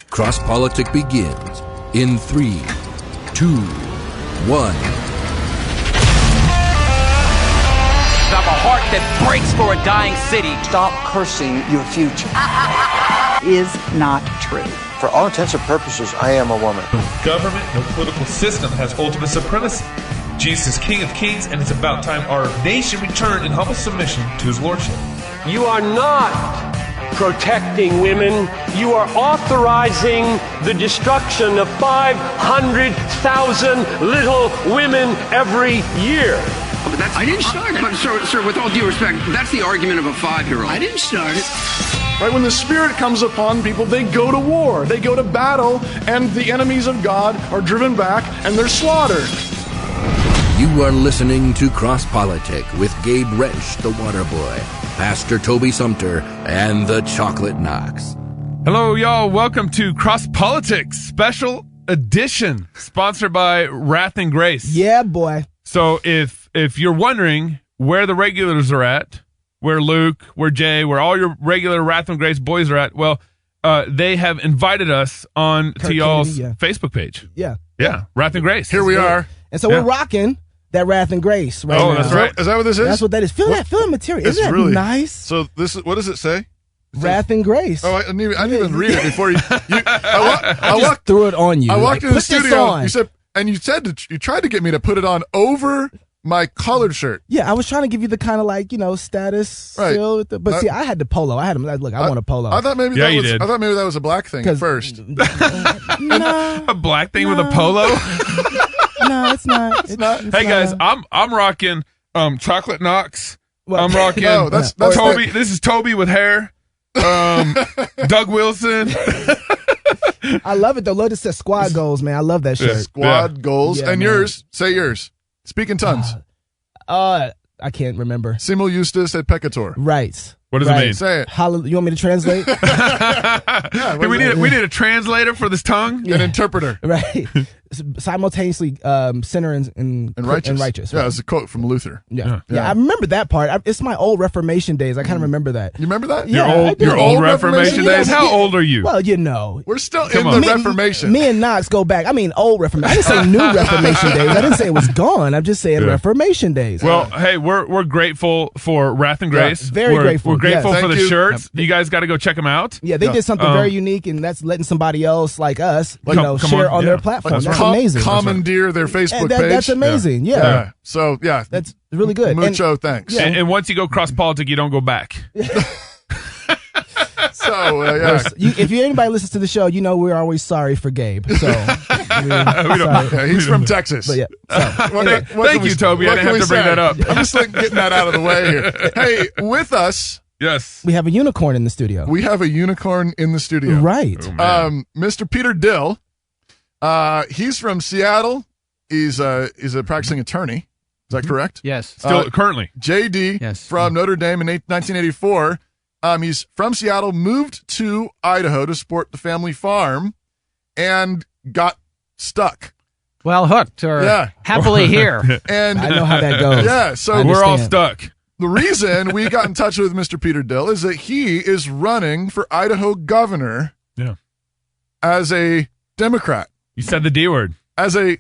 Cross Politic begins in 3, 2, 1. I have a heart that breaks for a dying city. Stop cursing your future. Is not true. For all intents and purposes, I am a woman. No government, no political system has ultimate supremacy. Jesus is King of Kings, and it's about time our nation returned in humble submission to his lordship. You are not protecting women. You are authorizing the destruction of 500,000 little women every year. But I didn't start it. But sir, with all due respect, that's the argument of a 5-year-old. I didn't start it. Right, when the Spirit comes upon people, they go to war, they go to battle, and the enemies of God are driven back and they're slaughtered. You are listening to Cross Politic with Gabe Wrench, the Water Boy, Pastor Toby Sumter, and the Chocolate Knox. Hello, y'all. Welcome to Cross Politics Special Edition, sponsored by Wrath and Grace. Yeah, boy. So if you're wondering where the regulars are at, where Luke, where Jay, where all your regular Wrath and Grace boys are at, well, they have invited us on to y'all's Facebook page. Yeah, Wrath and Grace. Here we are. And so we're rocking that Wrath and Grace right now. Oh, that's right. Is that what this is? That's what that is. Feel that material. Isn't that really nice? So this is, what does it say? Wrath and Grace. Oh, I didn't even read it before you. I just threw it on you. I walked in the studio. On. You said you tried to get me to put it on over my collared shirt. Yeah, I was trying to give you the kind of status feel with but see, I had the polo. I want a polo. I thought maybe did. I thought maybe that was a black thing at first. No, a black thing with a polo? No, it's not. It's not. Hey guys, I'm rocking Chocolate Knox. I'm rocking that's Toby. This is Toby with hair. Doug Wilson. I love it though. Look, it says squad goals, man. I love that shirt. Squad goals. Yeah, and man. yours. Say yours. Speak in tongues. I can't remember. Simul justus et peccator. Right. What does it mean? Say it. You want me to translate? We need a translator for this tongue. An interpreter. Right. Simultaneously sinner and righteous. Yeah, it's a quote from Luther. Yeah. I remember that part. It's my old Reformation days. I kind of remember that. You remember that? Yeah, your old Reformation days? How old are you? Well, we're still in the Reformation. Me and Knox go back. I mean, old Reformation. I didn't say new Reformation days. I didn't say it was gone. I'm just saying Reformation days. Well, hey, we're grateful for Wrath and Grace. Very grateful. We're grateful for the you. shirts. You guys got to go check them out. Yeah, they did something very unique, and that's letting somebody else like us, share on their platform. That's amazing. Commandeer their Facebook page. That's amazing. Yeah. So, that's really good. Mucho thanks. Yeah. And once you go cross politic, you don't go back. So, if anybody listens to the show, we're always sorry for Gabe. So he's from Texas. But yeah. Thank you, Toby. I didn't have to bring that up. I'm just getting that out of the way here. Hey, with us. Yes. We have a unicorn in the studio. We have a unicorn in the studio. Right. Oh, Mr. Peter Dill. He's from Seattle. He's a practicing attorney. Is that correct? Yes. Still currently. JD from Notre Dame in 1984. He's from Seattle, moved to Idaho to support the family farm, and got stuck. Well, hooked or happily here. And I know how that goes. Yeah, so we're all stuck. The reason we got in touch with Mr. Peter Dill is that he is running for Idaho governor as a Democrat. You said the D word. As a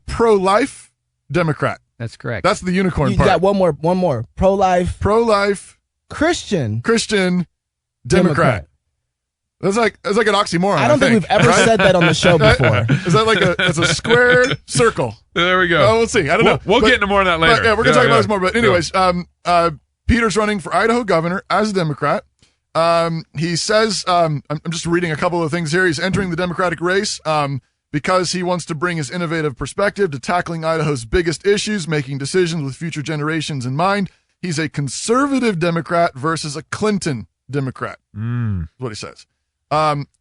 pro-life Democrat. That's correct. That's the unicorn You part. got one more. Pro-life Christian Democrat. That's like an oxymoron. I don't think we've ever said that on the show before. Is that it's a square circle? There we go. Oh, we'll see. I don't know. We'll get into more of that later. We're going to talk about this more. But anyways, Peter's running for Idaho governor as a Democrat. He says, I'm just reading a couple of things here. He's entering the Democratic race because he wants to bring his innovative perspective to tackling Idaho's biggest issues, making decisions with future generations in mind. He's a conservative Democrat versus a Clinton Democrat. Is what he says.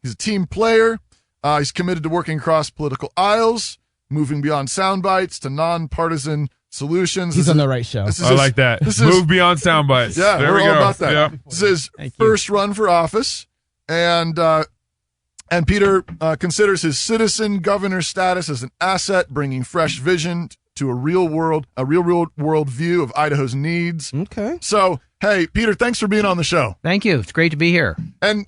He's a team player. He's committed to working across political aisles, moving beyond sound bites to nonpartisan solutions. He's on the right show. I like that. Move beyond sound bites. Yeah, there we're we all go. about that. Yeah. This is his first run for office, and Peter considers his citizen governor status as an asset, bringing fresh vision to a real world view of Idaho's needs. Okay. So, hey, Peter, thanks for being on the show. Thank you. It's great to be here. And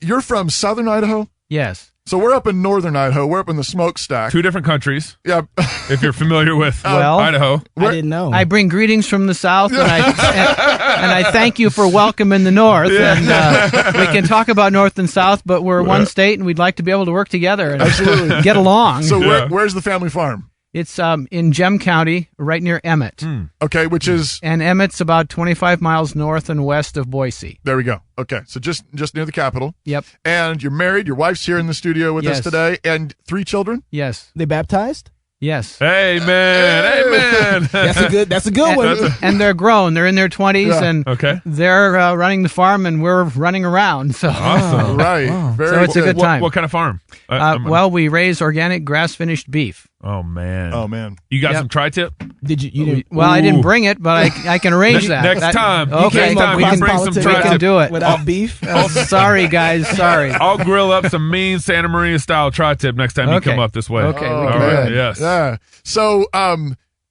you're from Southern Idaho? Yes. So we're up in northern Idaho. We're up in the smokestack. 2 different countries. Yeah. If you're familiar with Well, Idaho. I didn't know. I bring greetings from the south, and I thank you for welcoming the north. Yeah. And we can talk about north and south, but we're one state, and we'd like to be able to work together and get along. So where's the family farm? It's in Gem County, right near Emmett. Okay, which is... And Emmett's about 25 miles north and west of Boise. There we go. Okay, so just near the capital. Yep. And you're married. Your wife's here in the studio with us today. And 3 children? Yes. They baptized? Yes. Amen. Amen. That's a good one. And they're grown. They're in their 20s, and they're running the farm, and we're running around. So awesome. Right. Wow. Very so it's a good time. What kind of farm? Well, we raise organic grass-finished beef. Oh man. You got some tri-tip? Did you? Didn't, well, I didn't bring it, but I can arrange that. Next time. Okay. Next time we you can bring some we tri-tip. can do it without beef. Sorry, guys. Sorry. I'll grill up some mean Santa Maria style tri-tip next time you come up this way. Okay. All right. Yes. Yeah. So,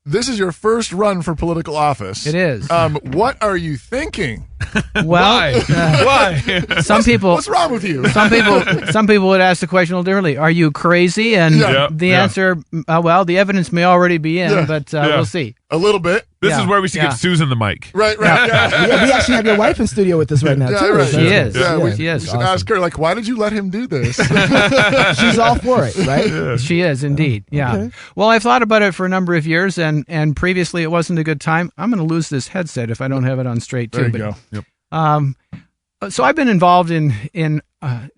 this is your first run for political office. It is. What are you thinking? Well, why? Some people. What's wrong with you? Some people would ask the question a little differently. Are you crazy? And the answer, well, the evidence may already be in, but we'll see. A little bit. This is where we should get Susan the mic. Right. Yeah, we actually have your wife in studio with us right now, too. Right. She is. She is. We should ask her, why did you let him do this? She's all for it, right? Yeah. She is, indeed. Yeah. Okay. Well, I've thought about it for a number of years, and previously it wasn't a good time. I'm going to lose this headset if I don't have it on straight, too. There you go. Yep. So I've been involved in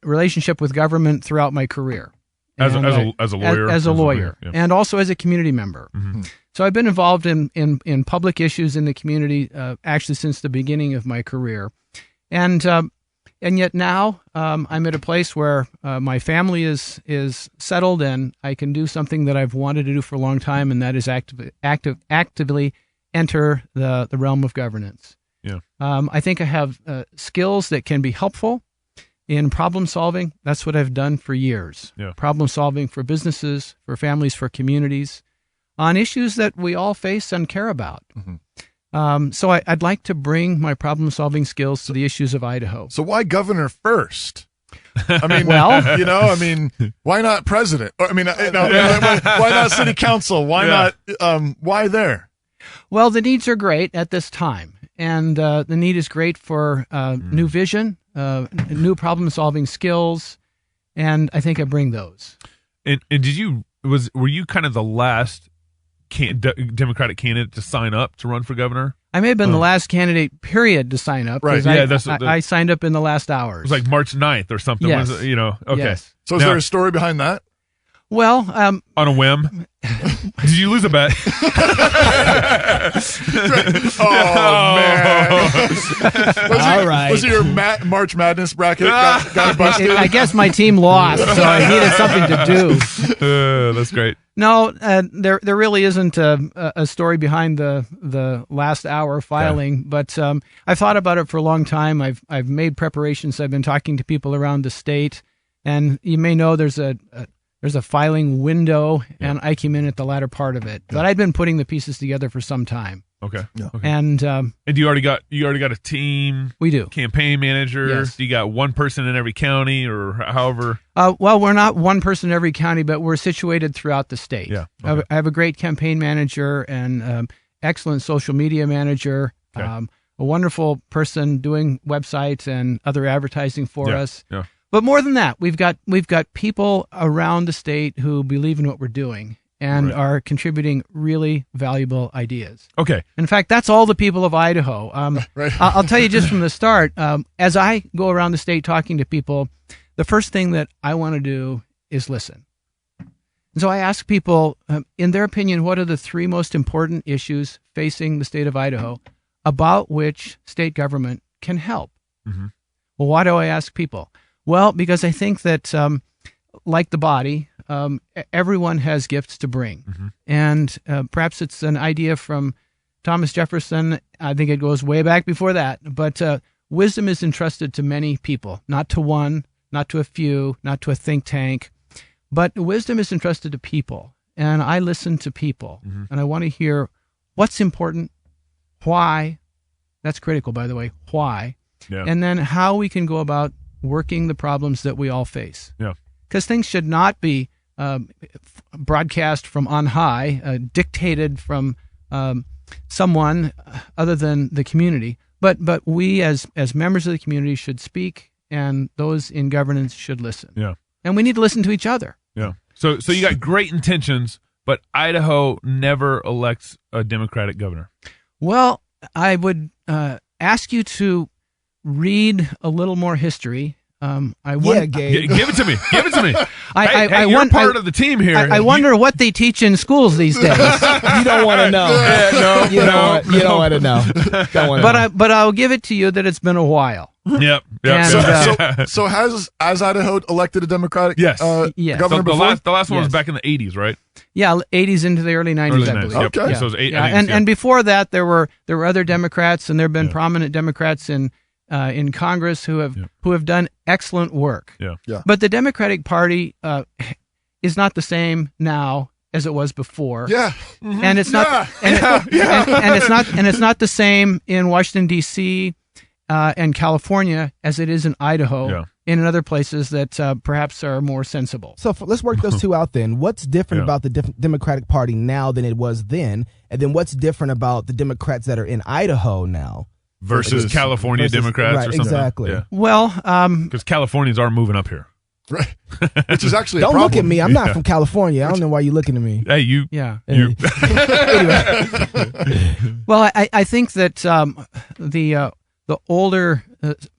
relationship with government throughout my career. As a lawyer? As a lawyer, and also as a community member. Mm-hmm. So I've been involved in public issues in the community actually since the beginning of my career. And yet now I'm at a place where my family is settled, and I can do something that I've wanted to do for a long time, and that is actively enter the realm of governance. Yeah. I think I have skills that can be helpful in problem solving. That's what I've done for years. Yeah. Problem solving for businesses, for families, for communities, on issues that we all face and care about. Mm-hmm. So I'd like to bring my problem solving skills to the issues of Idaho. So why governor first? I mean, why not president? Or, why not city council? Why not? Why there? Well, the needs are great at this time, and the need is great for new vision, new problem-solving skills, and I think I bring those. And were you kind of the last Democratic candidate to sign up to run for governor? I may have been the last candidate, period, to sign up. Right. Yeah, I signed up in the last hours. It was like March 9th or something. Yes. Okay. Yes. So is there a story behind that? Well, on a whim. Did you lose a bet? Oh man! All right. Was it your March Madness bracket got busted? I guess my team lost, so I needed something to do. That's great. No, there really isn't a story behind the last hour filing, but I've thought about it for a long time. I've made preparations. I've been talking to people around the state, and you may know there's a filing window, and I came in at the latter part of it. But I'd been putting the pieces together for some time. Okay. Okay. And you already got a team? We do. Campaign manager? Yes. You got one person in every county, or however? Well, we're not one person in every county, but we're situated throughout the state. Yeah. Okay. I have a great campaign manager and excellent social media manager. Okay. A wonderful person doing websites and other advertising for us. Yeah. But more than that, we've got people around the state who believe in what we're doing and are contributing really valuable ideas. Okay. In fact, that's all the people of Idaho. I'll tell you just from the start, as I go around the state talking to people, the first thing that I want to do is listen. And so I ask people, in their opinion, what are the 3 most important issues facing the state of Idaho about which state government can help? Mm-hmm. Well, why do I ask people? Well, because I think that, like the body, everyone has gifts to bring. Mm-hmm. And perhaps it's an idea from Thomas Jefferson. I think it goes way back before that. But wisdom is entrusted to many people, not to one, not to a few, not to a think tank. But wisdom is entrusted to people. And I listen to people. Mm-hmm. And I want to hear what's important, why. That's critical, by the way, why. Yeah. And then how we can go about working the problems that we all face. Yeah. because things should not be broadcast from on high, dictated from someone other than the community. But we as members of the community should speak, and those in governance should listen. Yeah. And we need to listen to each other. Yeah. So you got great intentions, but Idaho never elects a Democratic governor. Well, I would ask you to read a little more history. Gabe. Give it to me. Give it to me. You're part of the team here. I wonder what they teach in schools these days. You don't want to know. You don't want to know. But I'll give it to you that it's been a while. Yep. So has Idaho elected a Democratic yes. governor before? The last one was back in the 80s, right? Yeah, 80s into the early 90s, I believe. Yep. Okay. Yeah. So it was and before that, there were other Democrats, and there have been prominent Democrats in Congress who have done excellent work. Yeah. But the Democratic Party is not the same now as it was before. Yeah. Mm-hmm. And it's not and it's not the same in Washington D.C. And California as it is in Idaho and in other places that perhaps are more sensible. So let's work those two out then. What's different about the Democratic Party now than it was then? And then what's different about the Democrats that are in Idaho now? Versus California Democrats or something. Exactly. Yeah. Well, because Californians are moving up here. Right. Which is actually don't a problem. look at me. I'm not from California. I don't know why you're looking at me. Hey, you. Yeah. You. Well, I think that the older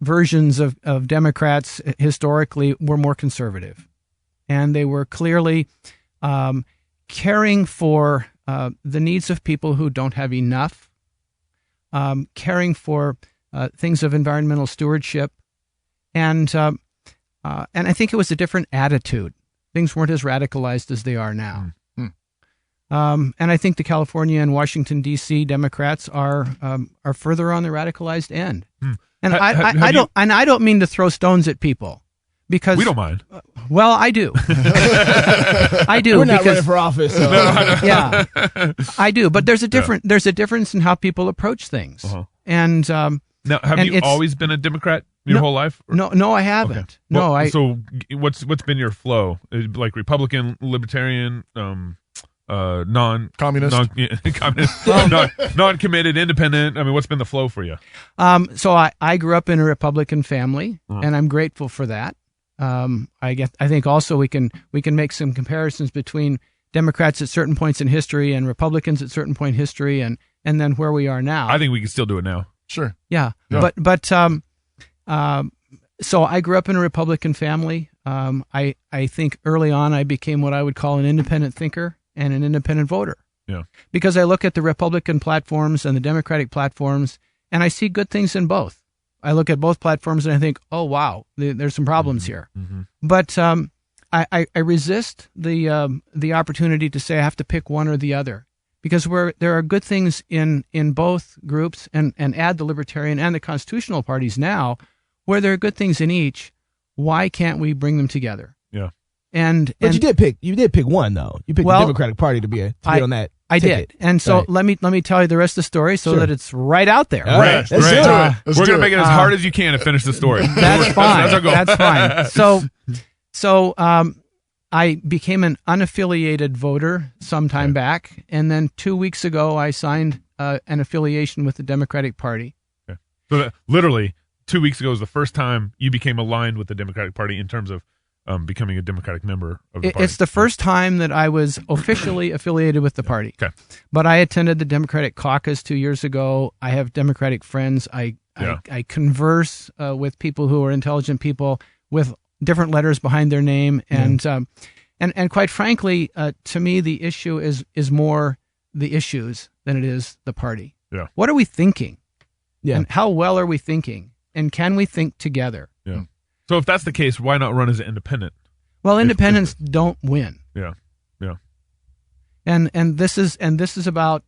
versions of Democrats historically were more conservative, and they were clearly caring for the needs of people who don't have enough, caring for things of environmental stewardship, and I think it was a different attitude. Things weren't as radicalized as they are now. And I think the California and Washington D.C. Democrats are further on the radicalized end. And I don't mean to throw stones at people, because we don't mind. Well, I do. I do. We're not running for office. So. Yeah, I do. But there's a difference in how people approach things. And now, have you always been a Democrat your whole life? Or? No, I haven't. Okay. No, well, So what's been your flow? Like Republican, Libertarian, non-communist, non-committed, independent. I mean, what's been the flow for you? So I grew up in a Republican family, and I'm grateful for that. I think also we can make some comparisons between Democrats at certain points in history and Republicans at certain point in history, and then where we are now. I think we can still do it now. Sure. Yeah. But so I grew up in a Republican family. I think early on I became what I would call an independent thinker and an independent voter. Yeah. Because I look at the Republican platforms and the Democratic platforms, and I see good things in both. I look at both platforms and I think, oh wow, there's some problems here. Mm-hmm. But I resist the opportunity to say I have to pick one or the other, because there are good things in both groups, and add the Libertarian and the Constitutional parties now, where there are good things in each. Why can't we bring them together? Yeah. But you did pick one though. You picked the Democratic Party to be on that. I did, and so let me tell you the rest of the story so that it's right out there. Right. We're gonna make it as hard as you can to finish the story. That's fine. That's our goal. That's fine. So I became an unaffiliated voter sometime back, and then 2 weeks ago I signed an affiliation with the Democratic Party. Okay. So literally 2 weeks ago was the first time you became aligned with the Democratic Party in terms of becoming a Democratic member of the party. It's the first time that I was officially affiliated with the party. Okay. But I attended the Democratic caucus 2 years ago. I have Democratic friends. I converse with people who are intelligent people with different letters behind their name, and quite frankly, to me, the issue is more the issues than it is the party. Yeah. What are we thinking? Yeah. And how well are we thinking? And can we think together? Yeah. So if that's the case, why not run as an independent? Well, independents don't win. Yeah. Yeah. And this is about.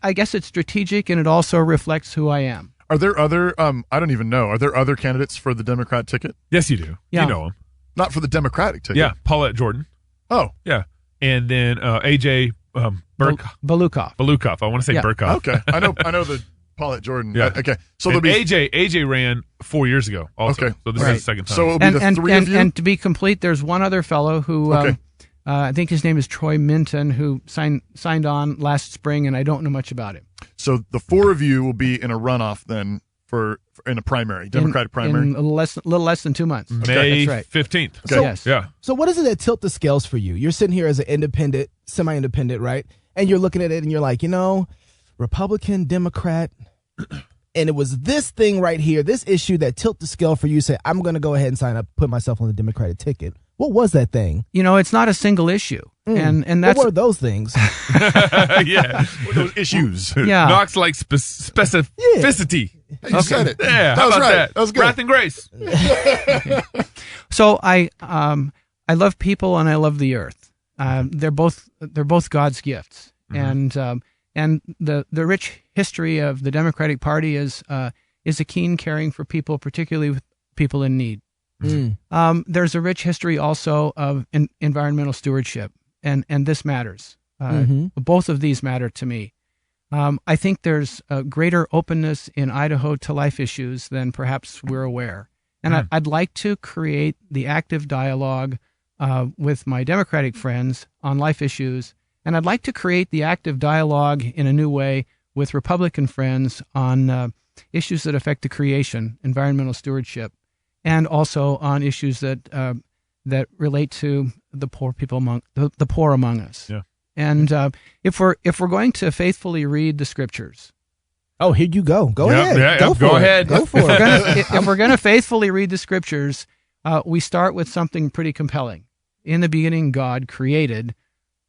I guess it's strategic, and it also reflects who I am. Are there other? I don't even know. Are there other candidates for the Democrat ticket? Yes, you do. Yeah. You know them. Not for the Democratic ticket. Yeah, Paulette Jordan. Oh, yeah, and then AJ Balukov. I want to say Burkhoff. Okay, I know the Paulette Jordan. Yeah. Okay. So and there'll be AJ ran 4 years ago. Also. Okay. So this is the second time. So it'll be the three of you. And to be complete, there's one other fellow who I think his name is Troy Minton, who signed on last spring, and I don't know much about him. So the four of you will be in a runoff then for in a primary, Democratic primary, in a little less than 2 months. May That's right. 15th. Okay. So, Yes. Yeah. So what is it that tilt the scales for you? You're sitting here as an independent, semi-independent, right? And you're looking at it and you're like, Republican, Democrat, and it was this thing right here, this issue that tilt the scale for you. Say, I'm going to go ahead and sign up, put myself on the Democratic ticket. What was that thing? It's not a single issue, and that's what were those things? Yeah. those issues. Yeah. Knox like specificity. Hey, you said it. Yeah. That How was about right. that? That was good. Wrath and grace. So I love people and I love the earth. They're both God's gifts, and the rich history of the Democratic Party is a keen caring for people, particularly with people in need. There's a rich history also of environmental stewardship, and this matters. Both of these matter to me. I think there's a greater openness in Idaho to life issues than perhaps we're aware. And I'd like to create the active dialogue with my Democratic friends on life issues, and I'd like to create the active dialogue in a new way with Republican friends on issues that affect the creation, environmental stewardship, and also on issues that relate to the poor people the poor among us. Yeah. And if we're going to faithfully read the scriptures, here you go. Go ahead. Yeah, go for it. Go for it. If we're going to faithfully read the scriptures, we start with something pretty compelling. In the beginning, God created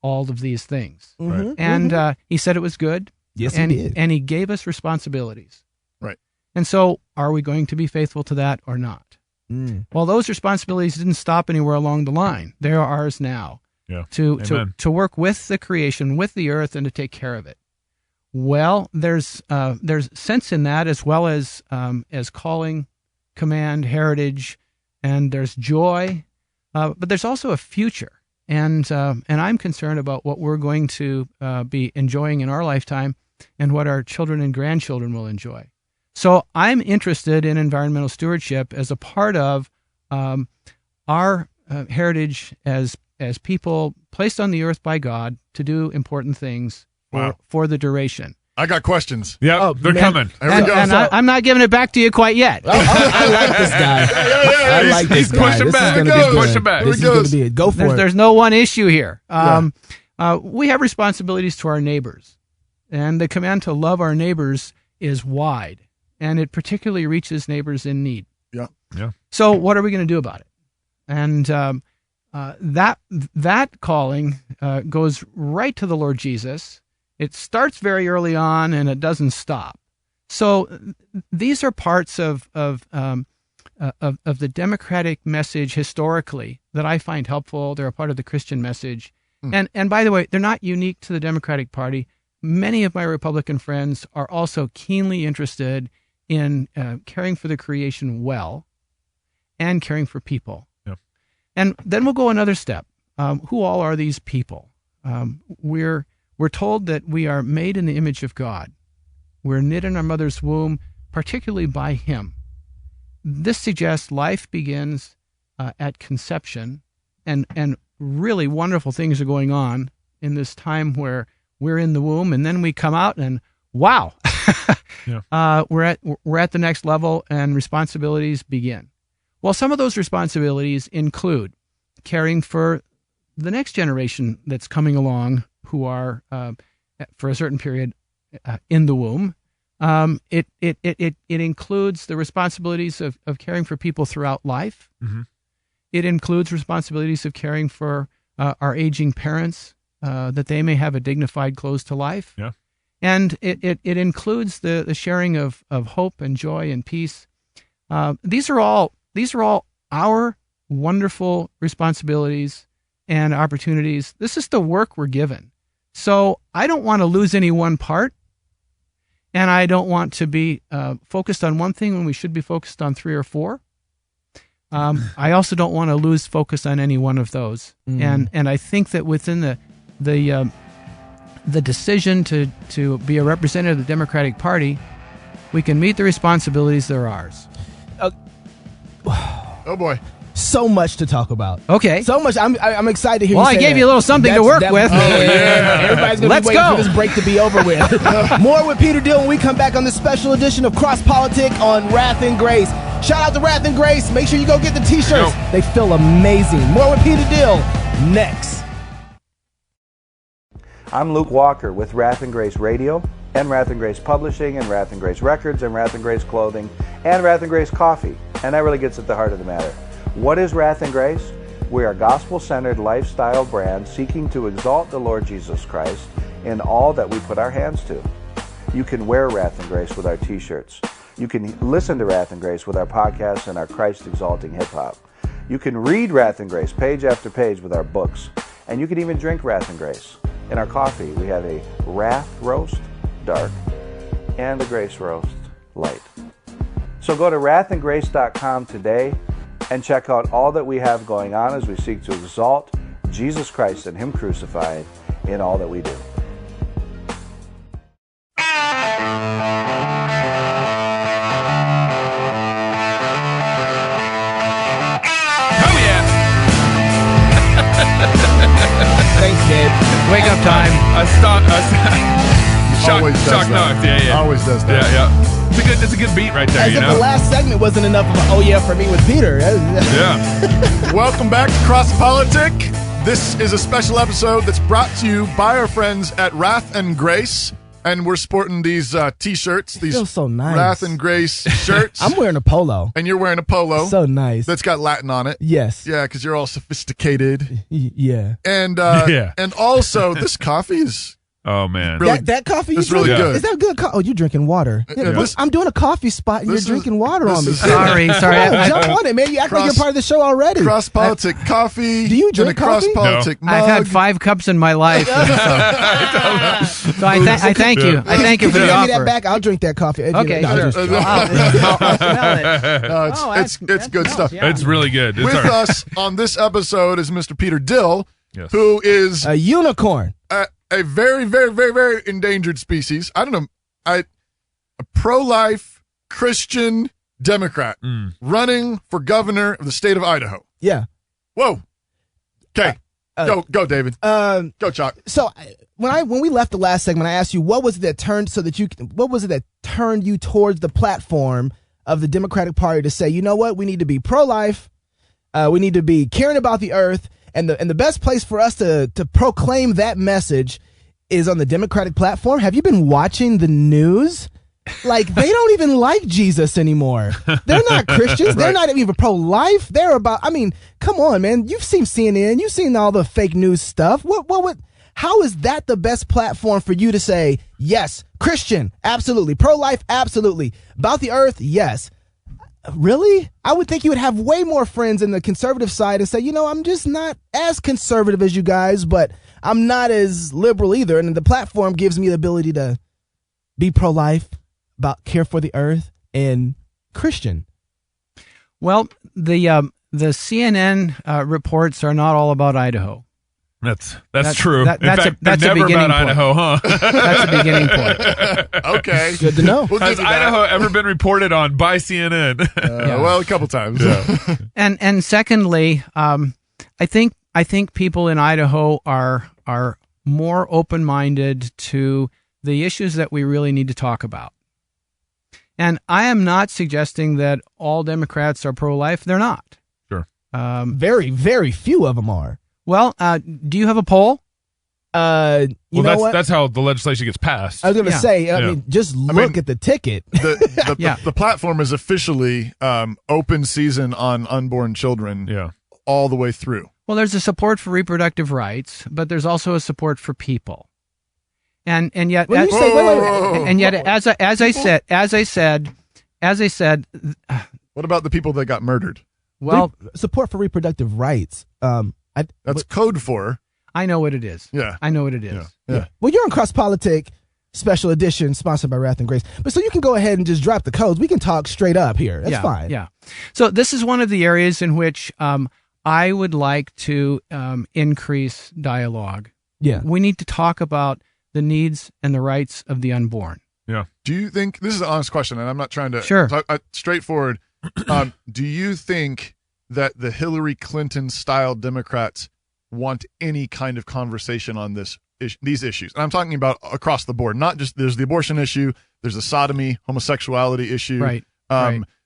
all of these things, and He said it was good. Yes, and He did. And He gave us responsibilities. Right. And so, are we going to be faithful to that or not? Well, those responsibilities didn't stop anywhere along the line. They're ours now. Yeah. To work with the creation, with the earth, and to take care of it. Well, there's sense in that, as well as calling, command, heritage, and there's joy, but there's also a future, and I'm concerned about what we're going to be enjoying in our lifetime, and what our children and grandchildren will enjoy. So I'm interested in environmental stewardship as a part of our heritage as people placed on the earth by God to do important things for the duration. I got questions. Yeah, they're coming. There we go. And I'm not giving it back to you quite yet. I like this guy. I like this guy. Pushing This back. is going to be good. Pushing back. This is going to be it. Go for it. There's no one issue here. We have responsibilities to our neighbors, and the command to love our neighbors is wide, and it particularly reaches neighbors in need. Yeah. So what are we going to do about it? And that calling goes right to the Lord Jesus. It starts very early on, and it doesn't stop. So these are parts of the Democratic message historically that I find helpful. They're a part of the Christian message. And by the way, they're not unique to the Democratic Party. Many of my Republican friends are also keenly interested in caring for the creation well and caring for people. Yeah. And then we'll go another step. Who all are these people? We're told that we are made in the image of God. We're knit in our mother's womb, particularly by Him. This suggests life begins at conception, and really wonderful things are going on in this time where we're in the womb, and then we come out, and wow, we're at the next level, and responsibilities begin. Well, some of those responsibilities include caring for the next generation that's coming along, who are for a certain period in the womb. It includes the responsibilities of caring for people throughout life. Mm-hmm. It includes responsibilities of caring for our aging parents, that they may have a dignified close to life. Yeah. And it includes the sharing of hope and joy and peace. These are all our wonderful responsibilities and opportunities. This is the work we're given. So I don't want to lose any one part, and I don't want to be focused on one thing when we should be focused on 3 or 4. I also don't want to lose focus on any one of those. And I think that within the decision to be a representative of the Democratic Party, we can meet the responsibilities that are ours. Oh boy. So much to talk about. Okay. So much. I'm excited to hear Well, you say I gave that. you a little something to work with. Oh, yeah. Everybody's going to be waiting for this break to be over with. More with Peter Dill when we come back on this special edition of Cross Politic on Wrath and Grace. Shout out to Wrath and Grace. Make sure you go get the t-shirts. They feel amazing. More with Peter Dill next. I'm Luke Walker with Wrath and Grace Radio and Wrath and Grace Publishing and Wrath and Grace Records and Wrath and Grace Clothing and Wrath and Grace Coffee. And that really gets at the heart of the matter. What is Wrath and Grace? We are a gospel-centered lifestyle brand seeking to exalt the Lord Jesus Christ in all that we put our hands to. You can wear Wrath and Grace with our t-shirts. You can listen to Wrath and Grace with our podcasts and our Christ-exalting hip-hop. You can read Wrath and Grace page after page with our books. And you can even drink Wrath and Grace. In our coffee, we have a Wrath Roast, dark, and a Grace Roast, light. So go to wrathandgrace.com today and check out all that we have going on as we seek to exalt Jesus Christ and Him crucified in all that we do. Oh yeah! Thanks, Gabe. Wake up time. Shock knocked. Yeah. Always does that. Yeah. It's a good beat right there. As if the last segment wasn't enough of a oh yeah for me with Peter. Yeah. Welcome back to Cross Politic. This is a special episode that's brought to you by our friends at Wrath and Grace. And we're sporting these t-shirts. These feels so nice. Wrath and Grace shirts. I'm wearing a polo. And you're wearing a polo. So nice. That's got Latin on it. Yes. Yeah, because you're all sophisticated. Yeah. And Yeah. And also, this coffee is... Oh man, really, that coffee you it's drink? really good. Is that good? Oh, you're drinking water. Yeah, I'm doing a coffee spot and you're drinking water on me. Sorry. Come on, jump on it, man. You act like you're part of the show already. Cross Politic coffee. Do you drink Cross coffee? Politic mug. I've had 5 cups in my life. So I thank you. I thank you for the Give offer. me that back. I'll drink that coffee. Okay, No, sure. I'll Smell it. It's good stuff. Yeah. It's really good. It's With all right. us on this episode is Mr. Peter Dill, Yes. who is A unicorn. a very, very, very, very endangered species. I don't know. A pro-life Christian Democrat running for governor of the state of Idaho. Yeah. Whoa. Okay. Go, David. Go, Chuck. So when we left the last segment, I asked you what was it that turned you towards the platform of the Democratic Party to say, you know what, we need to be pro-life, we need to be caring about the earth, and the best place for us to proclaim that message is on the Democratic platform. Have you been watching the news? Like, they don't even like Jesus anymore. They're not Christians. They're not even pro-life. They're about, I mean, come on, man. You've seen CNN. You've seen all the fake news stuff. How is that the best platform for you to say, yes, Christian, absolutely. Pro-life, absolutely. About the earth, yes. Really? I would think you would have way more friends in the conservative side and say, you know, I'm just not as conservative as you guys, but I'm not as liberal either. And the platform gives me the ability to be pro-life, about care for the earth, and Christian. Well, the CNN reports are not all about Idaho. That's true. That's a beginning about point. Idaho, huh? That's a beginning point. Okay. Good to know. Has Idaho ever been reported on by CNN? Well, a couple times. Yeah. And secondly, I think people in Idaho are more open-minded to the issues that we really need to talk about. And I am not suggesting that all Democrats are pro-life. They're not. Sure. Very, very few of them are. Well, do you have a poll? You know what? That's how the legislation gets passed. I was going to say, I mean, just look at the ticket. The platform is officially open season on unborn children all the way through. Well, there's a support for reproductive rights, but there's also a support for people. And yet, When you say, wait. and yet, as I said, What about the people that got murdered? well, support for reproductive rights. That's code for. I know what it is. Yeah. I know what it is. Yeah. Well, you're on Cross Politic Special Edition, sponsored by Wrath and Grace. But so you can go ahead and just drop the codes. We can talk straight up here. That's fine. Yeah. So this is one of the areas in which I would like to increase dialogue. Yeah. We need to talk about the needs and the rights of the unborn. Yeah. Do you think, this is an honest question, and I'm not trying to, Sure. Straightforward. Do you think that the Hillary Clinton style Democrats want any kind of conversation on these issues? And I'm talking about across the board, not just, there's the abortion issue, there's the sodomy, homosexuality issue. Right.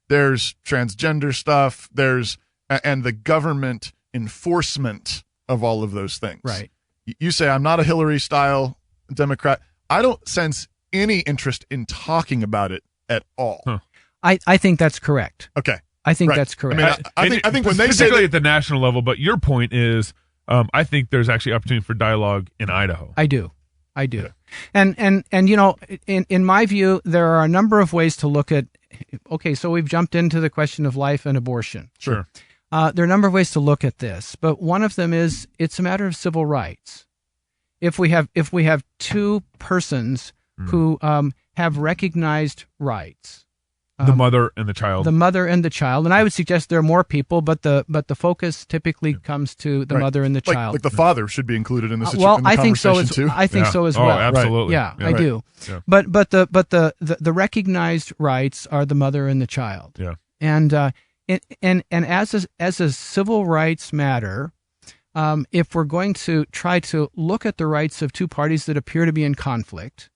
There's transgender stuff, and the government enforcement of all of those things. Right. You say, I'm not a Hillary style Democrat. I don't sense any interest in talking about it at all. Huh. I think that's correct. Okay. I think that's correct. I think when they say particularly that, at the national level, but your point is, I think there's actually opportunity for dialogue in Idaho. I do. Yeah. And you know, in my view, there are a number of ways to look at. Okay, so we've jumped into the question of life and abortion. Sure. There are a number of ways to look at this, but one of them is it's a matter of civil rights. If we have two persons who have recognized rights, The mother and the child. The mother and the child, and I would suggest there are more people, but the focus typically comes to the mother and the child. Like the father should be included in the situation. Well, I think so. I think so as well. Oh, absolutely. Yeah, I do. Yeah. But the recognized rights are the mother and the child. Yeah. And as a civil rights matter, if we're going to try to look at the rights of two parties that appear to be in conflict.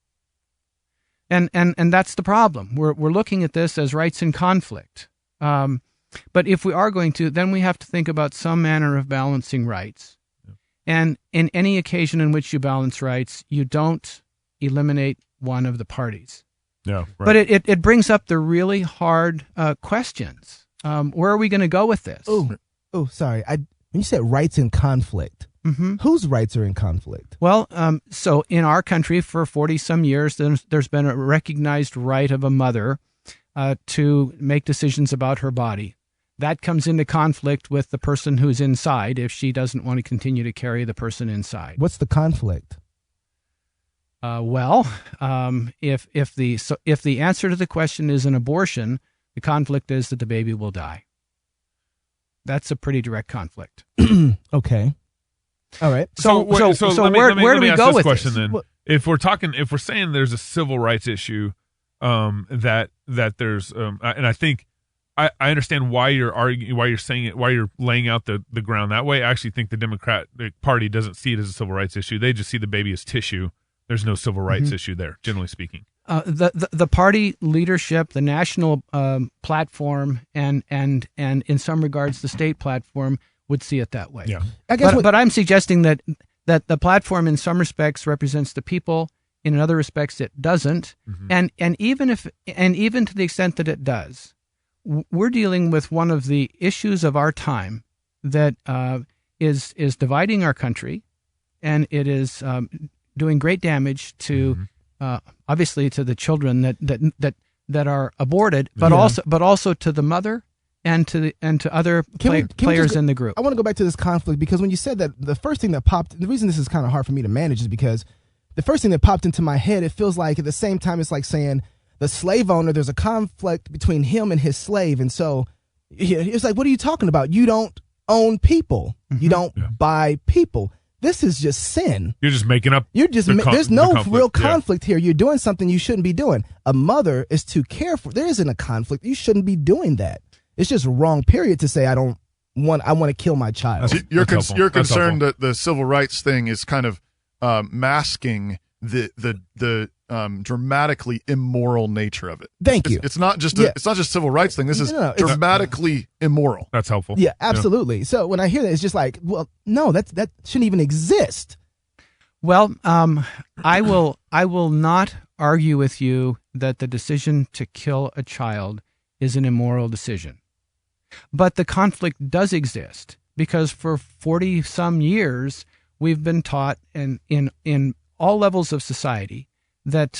And that's the problem. We're looking at this as rights in conflict. But if we are going to, then we have to think about some manner of balancing rights. Yeah. And in any occasion in which you balance rights, you don't eliminate one of the parties. Yeah. Right. But it brings up the really hard questions. Where are we going to go with this? Oh, sorry. When you said rights in conflict, whose rights are in conflict? Well, so in our country for 40-some years, there's been a recognized right of a mother to make decisions about her body. That comes into conflict with the person who's inside if she doesn't want to continue to carry the person inside. What's the conflict? If the answer to the question is an abortion, the conflict is that the baby will die. That's a pretty direct conflict. Okay. All right. So where do we go with question this? Then, if we're saying there's a civil rights issue, that there's, and I think I understand why you're arguing, why you're saying it, why you're laying out the ground that way. I actually think the Democratic Party doesn't see it as a civil rights issue. They just see the baby as tissue. There's no civil rights issue there, generally speaking. The party leadership, the national platform, and in some regards the state platform would see it that way. Yeah. But I'm suggesting that the platform in some respects represents the people, in other respects it doesn't, and even to the extent that it does, we're dealing with one of the issues of our time that is dividing our country, and it is doing great damage to obviously to the children that are aborted, but also to the mother and to other players in the group. I want to go back to this conflict because when you said that, the first thing that popped, the reason this is kind of hard for me to manage is because the first thing that popped into my head, it feels like at the same time it's like saying the slave owner, there's a conflict between him and his slave, and so it's like, what are you talking about? You don't own people. You don't buy people. This is just sin. You're just making up. There's no real conflict here. You're doing something you shouldn't be doing. A mother is to care for. There isn't a conflict. You shouldn't be doing that. It's just wrong. Period. To say I want to kill my child. You're concerned that the civil rights thing is kind of masking the dramatically immoral nature of it. Thank you. It's not just it's not just civil rights thing. This is dramatically immoral. That's helpful. Yeah, absolutely. Yeah. So when I hear that, it's just like, well, no, that shouldn't even exist. Well, I will not argue with you that the decision to kill a child is an immoral decision, but the conflict does exist because for 40-some years we've been taught in all levels of society that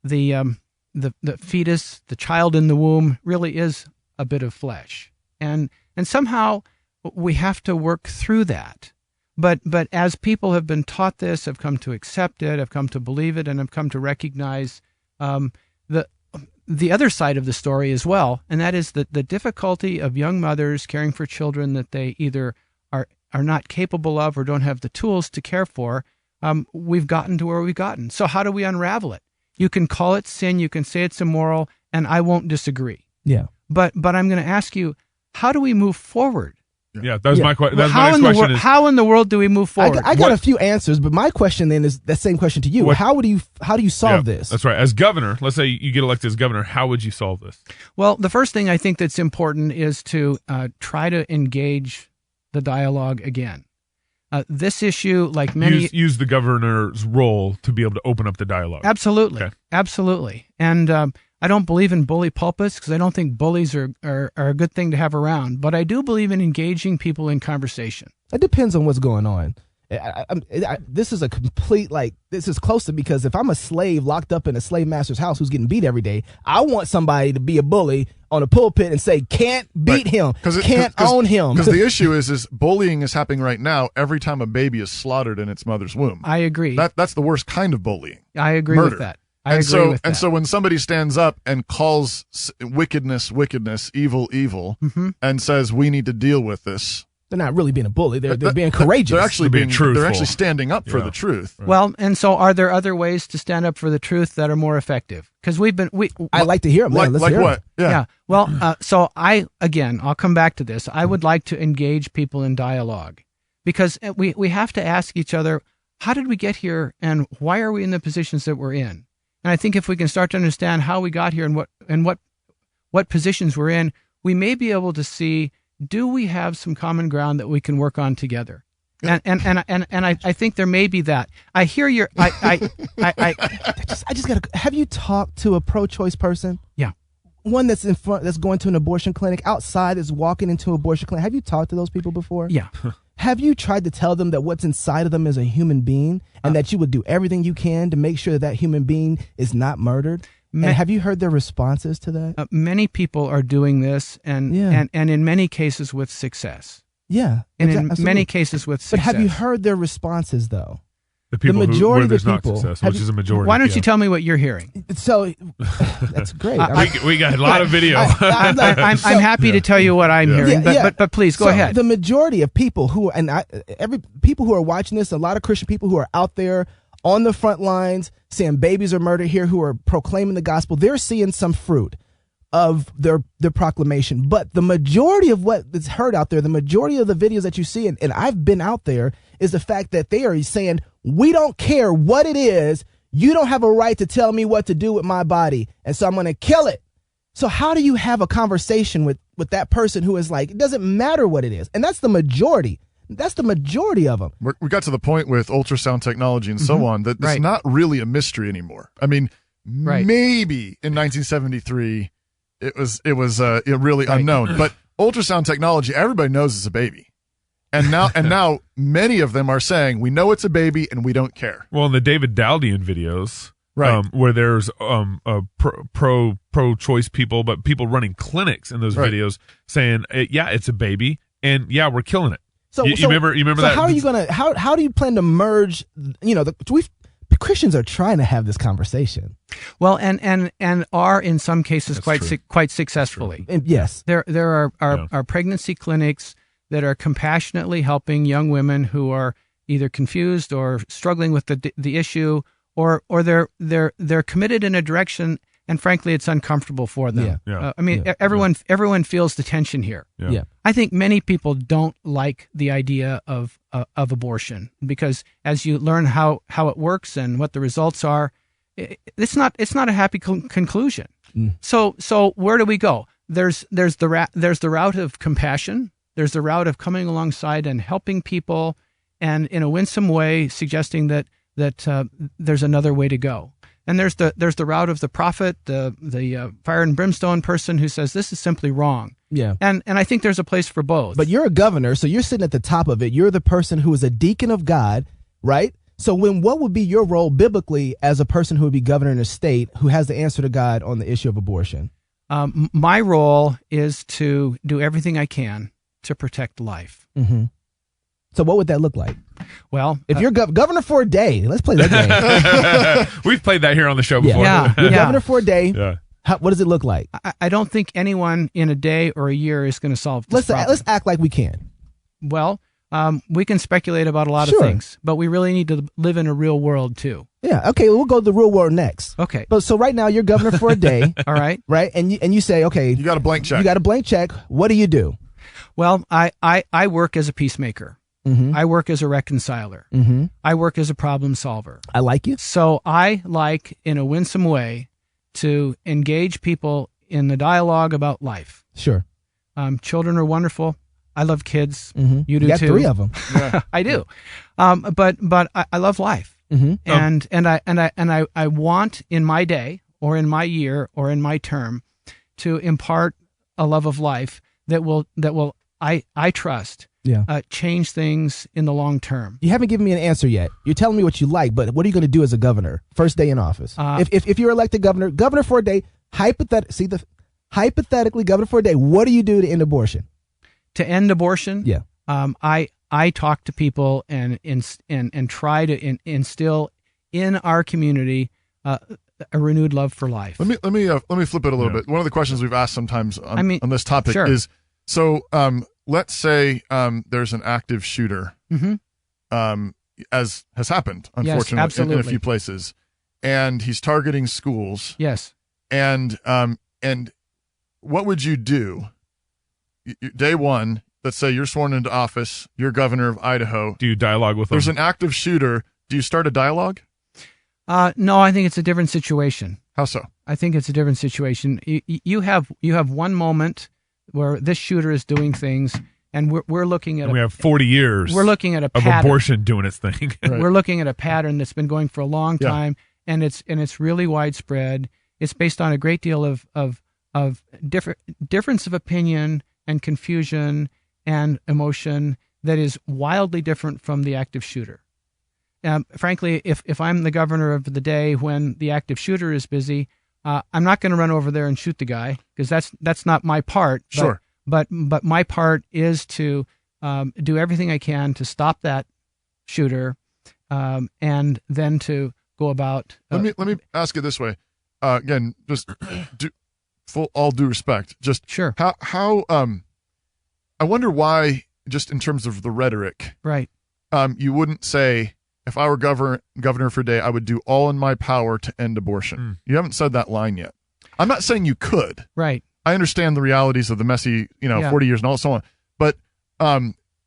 the fetus, the child in the womb, really is a bit of flesh, and somehow we have to work through that. But as people have been taught this, have come to accept it, have come to believe it, and have come to recognize the other side of the story as well, and that is the difficulty of young mothers caring for children that they either are not capable of or don't have the tools to care for. We've gotten to where we've gotten. So how do we unravel it? You can call it sin. You can say it's immoral, and I won't disagree. Yeah. But I'm going to ask you, how do we move forward? Yeah, that was my question. That's How my in next the question. how in the world do we move forward? I got a few answers, but my question then is that same question to you. How do you solve this? That's right. As governor, let's say you get elected as governor, how would you solve this? Well, the first thing I think that's important is to try to engage the dialogue again. This issue, like many... Use the governor's role to be able to open up the dialogue. Absolutely. Okay. Absolutely. And I don't believe in bully pulpits because I don't think bullies are a good thing to have around. But I do believe in engaging people in conversation. It depends on what's going on. This is a complete, this is closer because if I'm a slave locked up in a slave master's house who's getting beat every day, I want somebody to be a bully on a pulpit and say, can't beat him, can't own him. Because the issue is bullying is happening right now every time a baby is slaughtered in its mother's womb. I agree. That's the worst kind of bullying. I agree Murder. with that. And so when somebody stands up and calls wickedness, evil, mm-hmm. and says, we need to deal with this, they're not really being a bully. They're being courageous. They're actually being truthful. They're actually standing up for the truth. Right. Well, and so are there other ways to stand up for the truth that are more effective? Because I'd like to hear them. Like hear what? Them. Yeah. Well, so I'll come back to this. I would like to engage people in dialogue because we have to ask each other, how did we get here and why are we in the positions that we're in? And I think if we can start to understand how we got here and what positions we're in, we may be able to see, do we have some common ground that we can work on together? And I think there may be that. I hear your I just gotta. Have you talked to a pro-choice person? Yeah. One that's in front, that's going to an abortion clinic, outside is walking into an abortion clinic. Have you talked to those people before? Yeah. Have you tried to tell them that what's inside of them is a human being and that you would do everything you can to make sure that human being is not murdered? And have you heard their responses to that? Many people are doing this, and in many cases with success. Yeah. And in many cases with success. But have you heard their responses, though? The majority where of there's not success, which is a majority. Why don't you tell me what you're hearing? So that's great. We got a lot of video. I'm happy to tell you what I'm hearing, but please go ahead. The majority of people who people who are watching this, a lot of Christian people who are out there on the front lines saying babies are murdered here, who are proclaiming the gospel, they're seeing some fruit of their proclamation. But the majority of what is heard out there, the majority of the videos that you see, and I've been out there, is the fact that they are saying, we don't care what it is. You don't have a right to tell me what to do with my body. And so I'm going to kill it. So how do you have a conversation with that person who is like, it doesn't matter what it is? And that's the majority. That's the majority of them. We got to the point with ultrasound technology and so on that it's not really a mystery anymore. I mean, maybe in 1973 it was really unknown, but ultrasound technology, everybody knows it's a baby. And now many of them are saying, we know it's a baby and we don't care. Well, in the David Daldian videos, where there's pro-choice people, but people running clinics in those videos saying, it's a baby, and we're killing it. So you remember that? How are you gonna how do you plan to merge? Christians are trying to have this conversation. Well, and are in some cases quite successfully. Yes, there are pregnancy clinics that are compassionately helping young women who are either confused or struggling with the issue, or they're committed in a direction, and frankly, it's uncomfortable for them. Everyone feels the tension here. Yeah. I think many people don't like the idea of abortion because as you learn how it works and what the results are, it's not a happy conclusion. So where do we go? There's the route of compassion. There's the route of coming alongside and helping people, and in a winsome way, suggesting that there's another way to go. And there's the route of the prophet, the fire and brimstone person who says this is simply wrong. Yeah. And I think there's a place for both. But you're a governor, so you're sitting at the top of it. You're the person who is a deacon of God, right? So what would be your role biblically as a person who would be governor in a state who has the answer to God on the issue of abortion? My role is to do everything I can to protect life. Mm-hmm. So what would that look like? Well, if you're governor for a day, let's play that game. We've played that here on the show before. You're governor for a day. Yeah. What does it look like? I don't think anyone in a day or a year is going to solve this problem. Let's act like we can. Well, we can speculate about a lot of things, but we really need to live in a real world too. Yeah. Okay. We'll go to the real world next. Okay. But so right now you're governor for a day. All right. Right. And you say, okay, you got a blank check. You got a blank check. What do you do? Well, I work as a peacemaker. Mm-hmm. I work as a reconciler. Mm-hmm. I work as a problem solver. I like you. So I like, in a winsome way, to engage people in the dialogue about life. Sure. Children are wonderful. I love kids. Mm-hmm. You do got too. 3 of them. Yeah. I do. But I love life. Mm-hmm. And I want in my day or in my year or in my term to impart a love of life that will I trust change things in the long term. You haven't given me an answer yet. You're telling me what you like, but what are you going to do as a governor first day in office? If you're elected governor for a day, hypothetically governor for a day, what do you do to end abortion? To end abortion? Yeah. I talk to people and try to instill in our community a renewed love for life. Let me flip it a little bit. One of the questions we've asked sometimes on this topic is, so let's say there's an active shooter, as has happened, unfortunately, in a few places, and he's targeting schools. Yes. And what would you do? Day one, let's say you're sworn into office, you're governor of Idaho. Do you dialogue with them? There's an active shooter. Do you start a dialogue? No, I think it's a different situation. How so? I think it's a different situation. You have one moment where this shooter is doing things, and we're looking at. And we have 40 years. We're looking at a of pattern. Abortion doing its thing. Right. We're looking at a pattern that's been going for a long time, and it's really widespread. It's based on a great deal of difference of opinion and confusion and emotion that is wildly different from the active shooter. Frankly, if I'm the governor of the day when the active shooter is busy, I'm not going to run over there and shoot the guy because that's not my part. Sure. But my part is to do everything I can to stop that shooter, and then to go about. Let me ask it this way. Again, just all due respect. Just sure. How I wonder why, just in terms of the rhetoric, right? You wouldn't say, if I were governor for a day, I would do all in my power to end abortion. You haven't said that line yet. I'm not saying you could. Right. I understand the realities of the messy, 40 years and all so on. But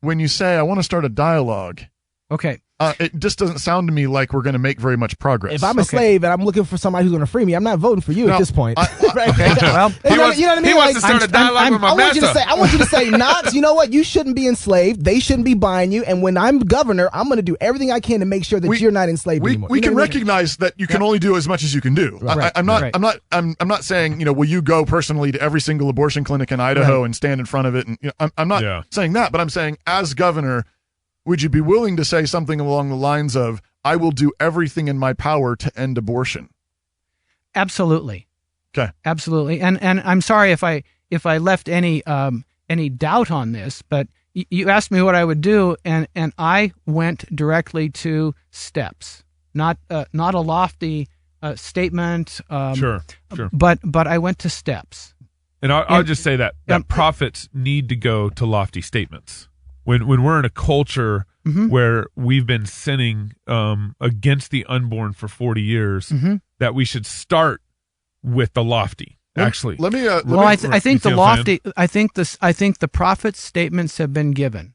when you say I want to start a dialogue, okay, it just doesn't sound to me like we're going to make very much progress. If I'm a slave and I'm looking for somebody who's going to free me, I'm not voting for you at this point. Well, you know what I mean? He wants to start a dialogue with my master. I want you to say, Knox, you know what? You shouldn't be enslaved. They shouldn't be buying you. And when I'm governor, I'm going to do everything I can to make sure that you're not enslaved anymore. We can recognize that you can only do as much as you can do. Right. I'm not saying, will you go personally to every single abortion clinic in Idaho and stand in front of it? And I'm not saying that, but I'm saying as governor, would you be willing to say something along the lines of, I will do everything in my power to end abortion? Absolutely. Okay. Absolutely. And I'm sorry if I left any doubt on this, but you asked me what I would do, and I went directly to steps, not a lofty statement. Sure. But I went to steps. And I'll just say that prophets need to go to lofty statements. When we're in a culture where we've been sinning against the unborn for 40 years, that we should start with the lofty. Actually, I think the lofty. I think the prophet's statements have been given.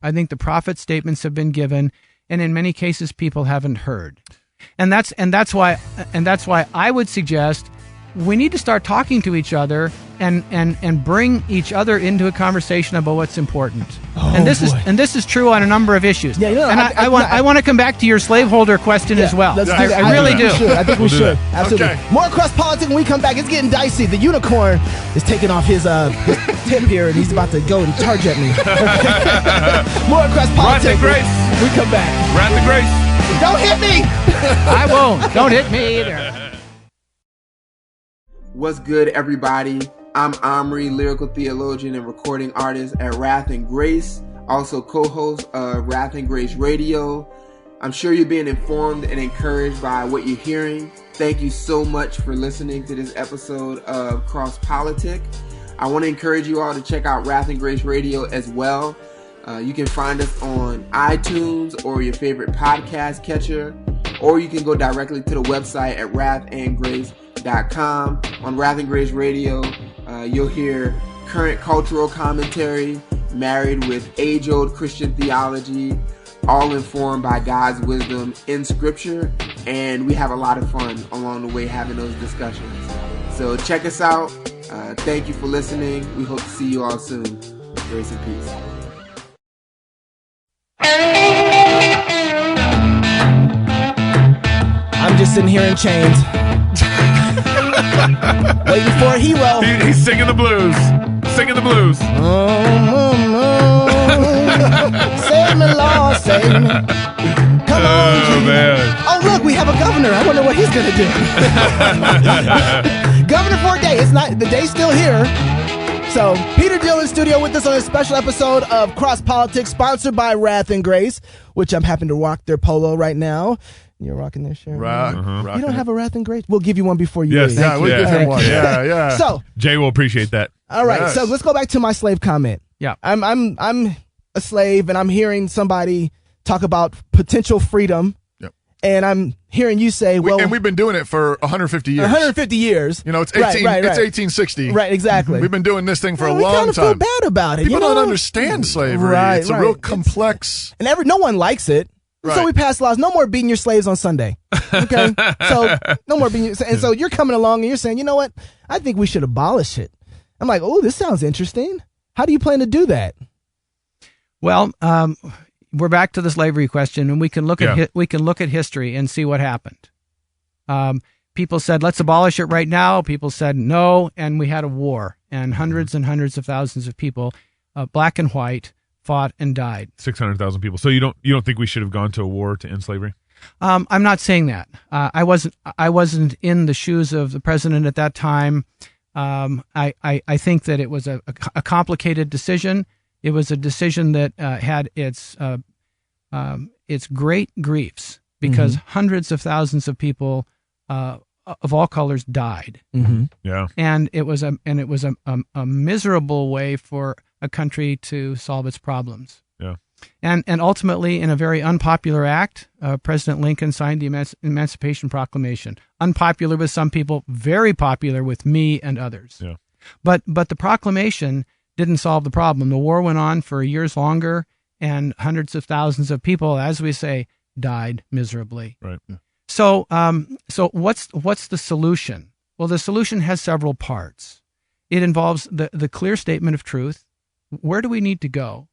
I think the prophet's statements have been given, and in many cases, people haven't heard. And that's why I would suggest we need to start talking to each other and bring each other into a conversation about what's important. And this is true on a number of issues. Yeah, I want to come back to your slaveholder question as well. I really do. I think we should. Absolutely. Okay. More cross politics when we come back. It's getting dicey. The unicorn is taking off his tip here, and he's about to go and charge at me. More cross politics. Grace. We come back. Wrath and Grace. Don't hit me. I won't. Don't hit me either. What's good, everybody? I'm Omri, lyrical theologian and recording artist at Wrath and Grace, also co-host of Wrath and Grace Radio. I'm sure you're being informed and encouraged by what you're hearing. Thank you so much for listening to this episode of Cross Politic. I want to encourage you all to check out Wrath and Grace Radio as well. You can find us on iTunes or your favorite podcast catcher. or you can go directly to the website at wrathandgrace.com. On Wrath and Grace Radio, you'll hear current cultural commentary married with age-old Christian theology, all informed by God's wisdom in Scripture, and we have a lot of fun along the way having those discussions. So check us out. Thank you for listening. We hope to see you all soon. Grace and peace. I'm just sitting here in chains, waiting for a hero. He's singing the blues. Singing the blues. Save me, Lord, save me. Come on, Jesus. Man. Oh, look, we have a governor. I wonder what he's going to do. Governor for a day. It's not, the day's still here. So, Peter Dill in studio with us on a special episode of Cross Politics, sponsored by Wrath and Grace, which I'm happy to rock their polo right now. You're rocking their shirt. You don't have a Wrath and Grace? We'll give you one before you leave. Yeah, we'll give him one. Yeah. So, Jay will appreciate that. all right, so let's go back to my slave comment. Yeah. I'm a slave, and I'm hearing somebody talk about potential freedom. Yep. And I'm hearing you say, well, and we've been doing it for 150 years. 150 years. You know, it's Right. It's 1860. Right, exactly. We've been doing this thing for a we long kind of feel time. bad about it. People you know? don't understand slavery. Right, it's a real complex. And no one likes it. So we pass laws. No more beating your slaves on Sunday. Okay? So no more beating. And so you're coming along and you're saying, you know what? I think we should abolish it. I'm like, oh, this sounds interesting. How do you plan to do that? Well, we're back to the slavery question, and we can look at history and see what happened. People said, let's abolish it right now. People said no, and we had a war, and hundreds and hundreds of thousands of people, black and white, fought and died. 600,000 people. So you don't think we should have gone to a war to end slavery? I'm not saying that. I wasn't in the shoes of the president at that time. I think that it was a complicated decision. It was a decision that had its great griefs because hundreds of thousands of people of all colors died. Mm-hmm. Yeah, and it was a miserable way for a country to solve its problems. Yeah, and ultimately, in a very unpopular act, President Lincoln signed the Emancipation Proclamation. Unpopular with some people, very popular with me and others. Yeah, but the proclamation didn't solve the problem. The war went on for years longer, and hundreds of thousands of people, as we say, died miserably. Right. Yeah. So what's the solution? Well, the solution has several parts. It involves the clear statement of truth. Where do we need to go?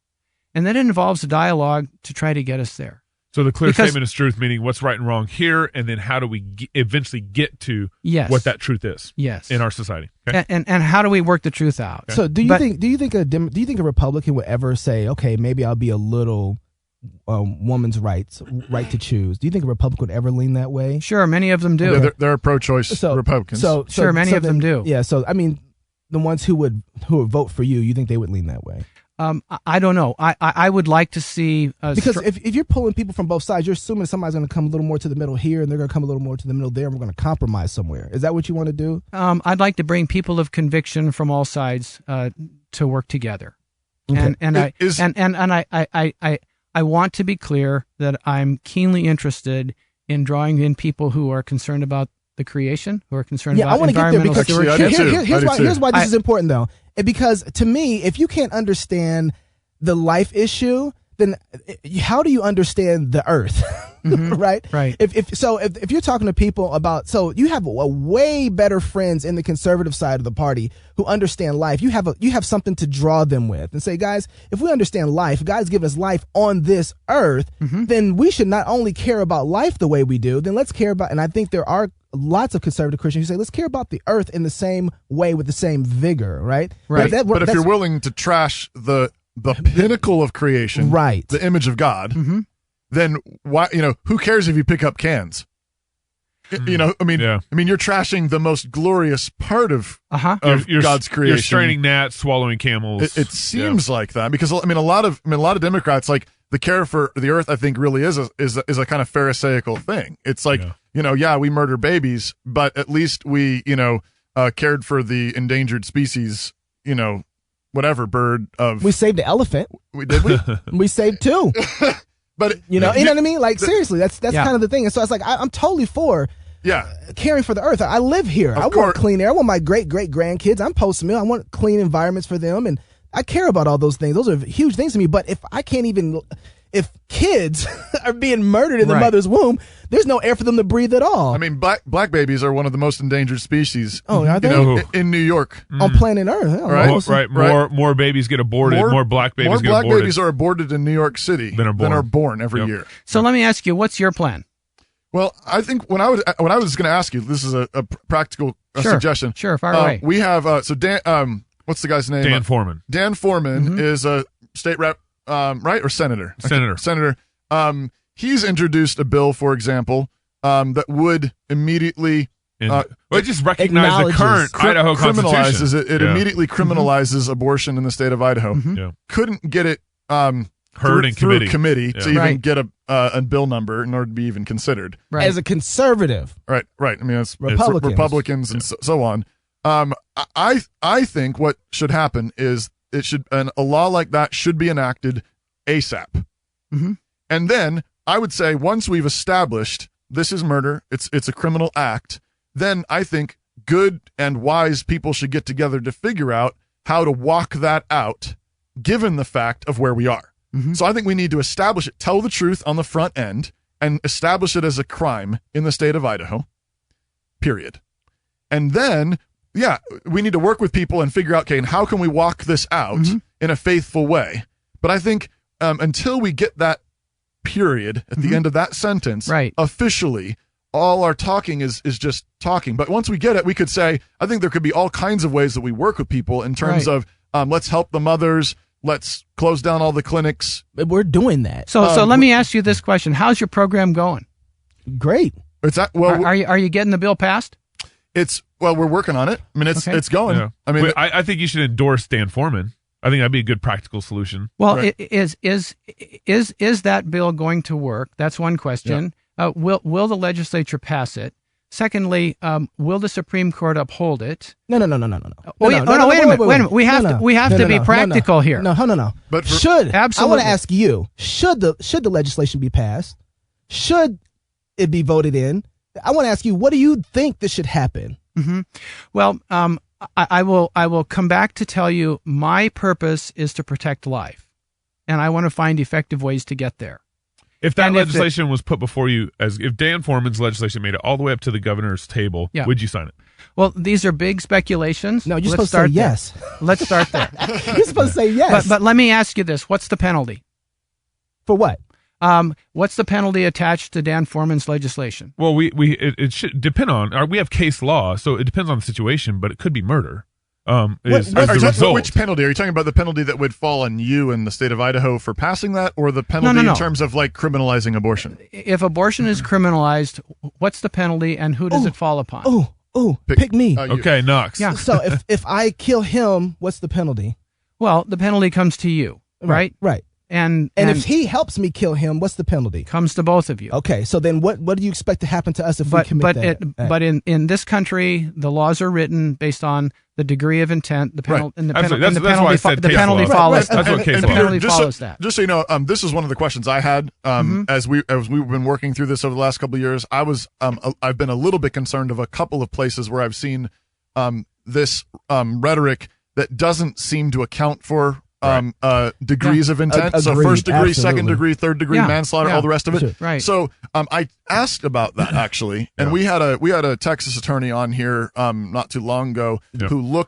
And then it involves a dialogue to try to get us there. So the clear statement of truth, meaning what's right and wrong here, and then how do we eventually get to what that truth is in our society? Okay? And how do we work the truth out? Okay. So do you think a Republican would ever say, okay, maybe I'll be a little woman's right to choose? Do you think a Republican would ever lean that way? Sure, many of them do. They're pro-choice Republicans. So many of them do. Yeah. So I mean, the ones who would vote for you think they would lean that way? I don't know. I would like to see because if you're pulling people from both sides, you're assuming somebody's going to come a little more to the middle here, and they're going to come a little more to the middle there, and we're going to compromise somewhere. Is that what you want to do? I'd like to bring people of conviction from all sides to work together, okay. I want to be clear that I'm keenly interested in drawing in people who are concerned about the creation, who are concerned about environmental stewardship. Here's why this is important, though. Because to me, if you can't understand the life issue, then how do you understand the earth? Right? Right. If you're talking to people about, so you have a way better friends in the conservative side of the party who understand life. You have something to draw them with and say, guys, if we understand life, God's given us life on this earth, then we should not only care about life the way we do, then let's care about, and I think there are lots of conservative Christians who say, let's care about the earth in the same way with the same vigor, right? Right. But if you're willing to trash the pinnacle of creation, right, the image of God, then why? Who cares if you pick up cans? I mean, you're trashing the most glorious part of God's creation. You're straining gnats, swallowing camels. It seems like that because a lot of Democrats, like, the care for the earth, I think, really is a kind of pharisaical thing. It's like, we murder babies, but at least we, cared for the endangered species, whatever bird of. We saved the elephant. Did we? We saved two. But you know what I mean? Like seriously, that's kind of the thing. And so it's like I'm totally for caring for the earth. I live here. I want clean air. I want my great grandkids. I'm post-mill. I want clean environments for them, and I care about all those things. Those are huge things to me. But if I can't even, if kids are being murdered in the mother's womb, there's no air for them to breathe at all. I mean, black babies are one of the most endangered species. Oh, are they? In New York, on planet Earth, right? More babies get aborted. More black babies get aborted. More black babies are aborted in New York City than are born every year. So let me ask you, what's your plan? Well, I think when I was going to ask you, this is a practical suggestion. Sure, fire away. We have so Dan. What's the guy's name? Dan Foreman. Dan Foreman is a state rep, right, or senator? Senator. He's introduced a bill, for example, that would immediately it just recognize the current Idaho criminalizes Constitution. It immediately criminalizes abortion in the state of Idaho. Couldn't get it heard in committee to even get a bill number in order to be even considered. Right. As a conservative, right. I mean, it's Republicans and so on. I think what should happen is a law like that should be enacted ASAP. And then I would say once we've established this is murder, it's a criminal act, then I think good and wise people should get together to figure out how to walk that out, given the fact of where we are. So I think we need to establish it, tell the truth on the front end, and establish it as a crime in the state of Idaho, period. And then, we need to work with people and figure out, okay, and how can we walk this out in a faithful way? But I think until we get that period at the end of that sentence, officially, all our talking is just talking. But once we get it, we could say, I think there could be all kinds of ways that we work with people in terms of let's help the mothers, let's close down all the clinics. But we're doing that. So let me ask you this question. How's your program going? Great. It's that, well, are you getting the bill passed? We're working on it. I mean, it's going. Yeah. I mean, I think you should endorse Dan Foreman. I think that'd be a good practical solution. Well, is that bill going to work? That's one question. Will the legislature pass it? Secondly, will the Supreme Court uphold it? No. Wait a minute. We have to be practical here. No. But absolutely. I want to ask you: should the legislation be passed? Should it be voted in? I want to ask you: what do you think that should happen? Well, I will come back to tell you my purpose is to protect life, and I want to find effective ways to get there. If that legislation was put before you, if Dan Foreman's legislation made it all the way up to the governor's table, would you sign it? Well, these are big speculations. No, you're supposed to say yes. Let's start there. You're supposed to say yes. But let me ask you this: what's the penalty? For what? What's the penalty attached to Dan Foreman's legislation? Well, it should depend on. We have case law, so it depends on the situation, but it could be murder. Which penalty? Are you talking about the penalty that would fall on you in the state of Idaho for passing that, or the penalty in terms of like criminalizing abortion? If abortion is criminalized, what's the penalty and who does it fall upon? Pick me. Okay, Knox. Yeah. So if I kill him, what's the penalty? Well, the penalty comes to you, right? Right. And if he helps me kill him, what's the penalty? Comes to both of you. Okay, so then what do you expect to happen to us if we commit that? But in this country, the laws are written based on the degree of intent, the penalty, and the penalty follows. That's what case law follows that. Just so you know, this is one of the questions I had as we've been working through this over the last couple of years. I've been a little bit concerned of a couple of places where I've seen this rhetoric that doesn't seem to account for degrees of intent. So first degree, second degree, third degree manslaughter, all the rest of it. Right. So I asked about that actually, and we had a Texas attorney on here not too long ago who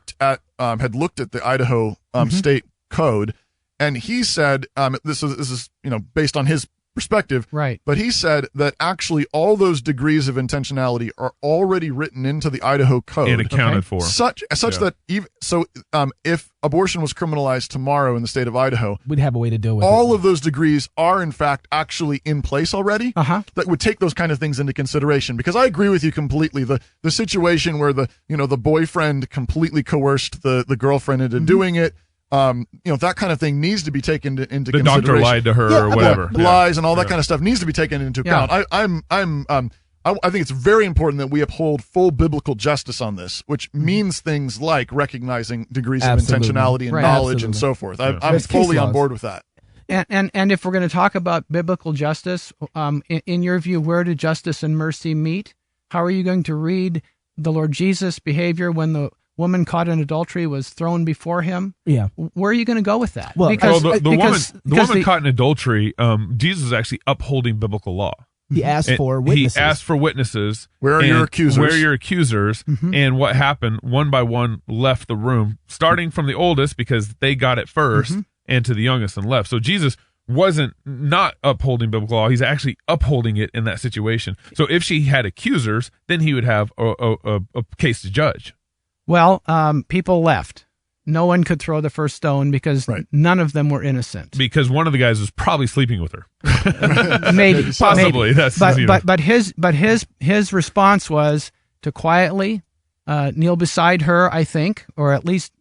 had looked at the Idaho state code, and he said this is based on his perspective, right? But he said that actually all those degrees of intentionality are already written into the Idaho code and accounted for, such that if abortion was criminalized tomorrow in the state of Idaho, we'd have a way to deal with all of those degrees are in fact actually in place already that would take those kind of things into consideration. Because I agree with you completely. The situation where the boyfriend completely coerced the girlfriend into doing it. That kind of thing needs to be taken into consideration. The doctor lied to her or whatever. Lies and all that kind of stuff needs to be taken into account. I think it's very important that we uphold full biblical justice on this, which means things like recognizing degrees of intentionality and knowledge and so forth. I'm fully on board with that. And if we're going to talk about biblical justice, in your view, where do justice and mercy meet? How are you going to read the Lord Jesus' behavior when the woman caught in adultery was thrown before him? Yeah. Where are you going to go with that? Well, the woman caught in adultery, Jesus is actually upholding biblical law. He asked for witnesses. He asked for witnesses. Where are your accusers? Where are your accusers? And what happened? One by one left the room, starting from the oldest because they got it first, and to the youngest and left. So Jesus wasn't not upholding biblical law. He's actually upholding it in that situation. So if she had accusers, then he would have a case to judge. Well, people left. No one could throw the first stone because none of them were innocent. Because one of the guys was probably sleeping with her. Maybe, possibly. Maybe. But his response was to quietly kneel beside her, I think, or at least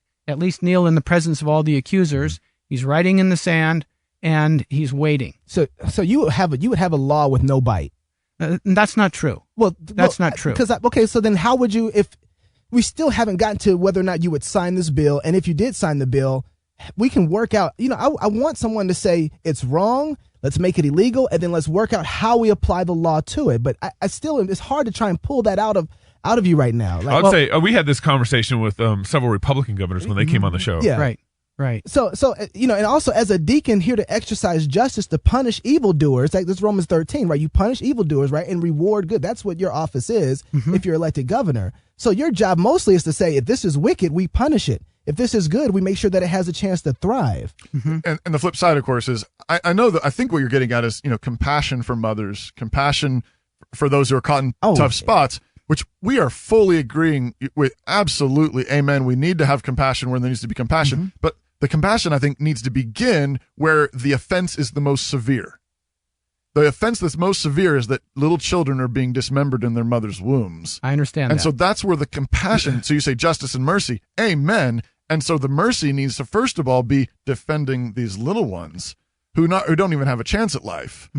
kneel in the presence of all the accusers. He's writing in the sand and he's waiting. So you would have a law with no bite. That's not true. That's not true. Okay, so then how would you, if we still haven't gotten to whether or not you would sign this bill, and if you did sign the bill, we can work out, I want someone to say it's wrong, let's make it illegal, and then let's work out how we apply the law to it. But I still, it's hard to try and pull that out of you right now. I'd say we had this conversation with several Republican governors when they came on the show. Yeah. Right. So and also as a deacon here to exercise justice, to punish evildoers, like this Romans 13, right? You punish evildoers, right, and reward good. That's what your office is if you're elected governor. So your job mostly is to say, if this is wicked, we punish it. If this is good, we make sure that it has a chance to thrive. And the flip side, of course, is I know that I think what you're getting at is compassion for mothers, compassion for those who are caught in tough spots, which we are fully agreeing with. Absolutely, amen. We need to have compassion where there needs to be compassion, but the compassion, I think, needs to begin where the offense is the most severe. The offense that's most severe is that little children are being dismembered in their mother's wombs. I understand and that. So that's where the compassion, so you say justice and mercy, amen. And so the mercy needs to, first of all, be defending these little ones who don't even have a chance at life.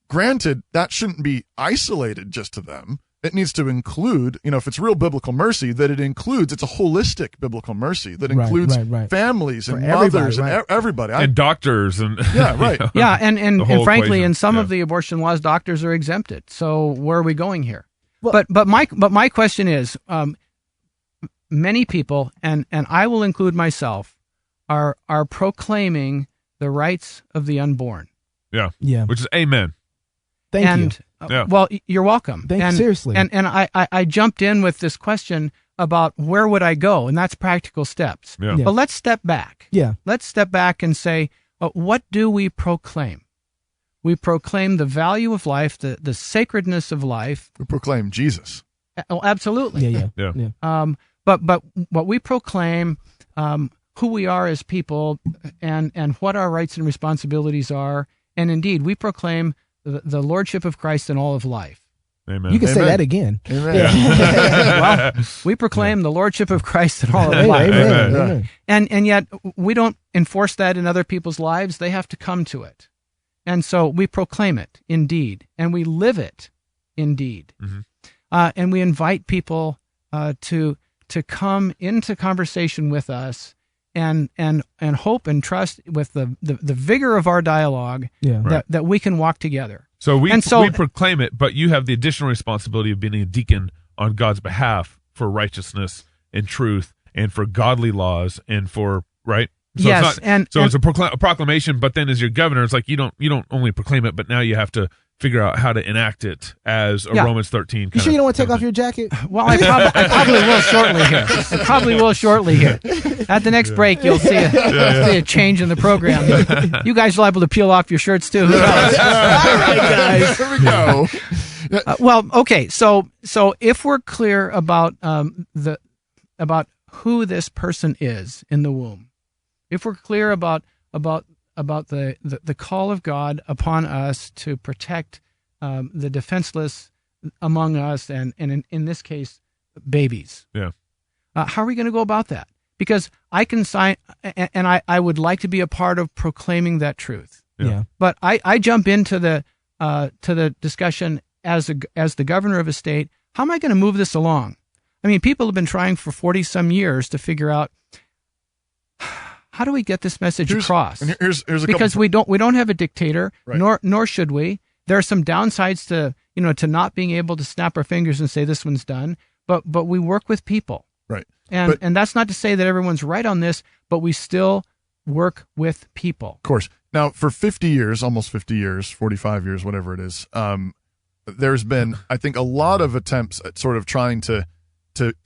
Granted, that shouldn't be isolated just to them. It needs to include, if it's real biblical mercy, that it includes, it's a holistic biblical mercy that includes families and mothers and everybody. And doctors and Yeah, and frankly, in some of the abortion laws, doctors are exempted. So where are we going here? Well, but my question is, many people, and I will include myself, are proclaiming the rights of the unborn. Yeah. Which is amen. Thank you. Well, you're welcome. Thank you, seriously. And I jumped in with this question about where would I go, and that's practical steps. But let's step back. Let's step back and say, what do we proclaim? We proclaim the value of life, the sacredness of life. We proclaim Jesus. Oh, absolutely. Yeah. But what we proclaim, who we are as people, and what our rights and responsibilities are, and indeed, we proclaim the lordship of Christ in all of life. Amen. You can say that again. Amen. Well, we proclaim the lordship of Christ in all of life. Amen. And yet we don't enforce that in other people's lives. They have to come to it. And so we proclaim it indeed, and we live it indeed. And we invite people to come into conversation with us and hope and trust with the vigor of our dialogue that we can walk together. So we proclaim it, but you have the additional responsibility of being a deacon on God's behalf for righteousness and truth and for godly laws and for right. So it's a proclamation, but then as your governor, it's like you don't only proclaim it, but now you have to figure out how to enact it as a Romans 13. You sure you don't want to take off your jacket? Well, I probably will shortly here. I probably will shortly here. At the next break, you'll see a change in the program. You guys are liable to peel off your shirts too. Who knows? All right, guys. Here we go. Well, okay. So if we're clear about about who this person is in the womb, if we're clear about the call of God upon us to protect the defenseless among us, and in this case, babies. Yeah. How are we going to go about that? Because I can sign, and I would like to be a part of proclaiming that truth. Yeah. But I jump into the discussion as the governor of a state. How am I going to move this along? I mean, people have been trying for 40 some years to figure out how do we get this message across? And here's a because we don't have a dictator, right. nor should we. There are some downsides to to not being able to snap our fingers and say this one's done. But we work with people, right? And that's not to say that everyone's right on this, but we still work with people. Of course. Now, for 50 years, almost 50 years, 45 years, whatever it is, there's been, I think, a lot of attempts at sort of trying to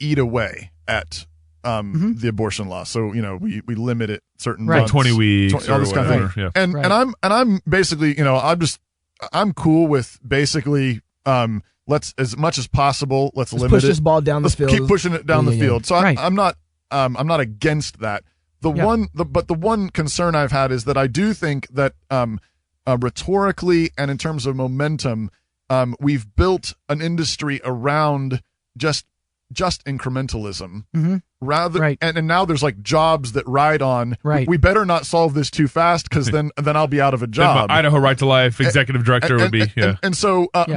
eat away at the abortion law. So we limit it certain months, 20 weeks, all this kind of thing. Yeah. And I'm basically I'm cool with basically let's, as much as possible, let's limit push it. this ball down the field. Keep pushing it down the field. So Right. I'm not against that. The one concern I've had is that I do think that rhetorically and in terms of momentum, we've built an industry around just incrementalism, rather, and now there's like jobs that ride on. Right. We better not solve this too fast because then I'll be out of a job. Idaho Right to Life executive director would be and so what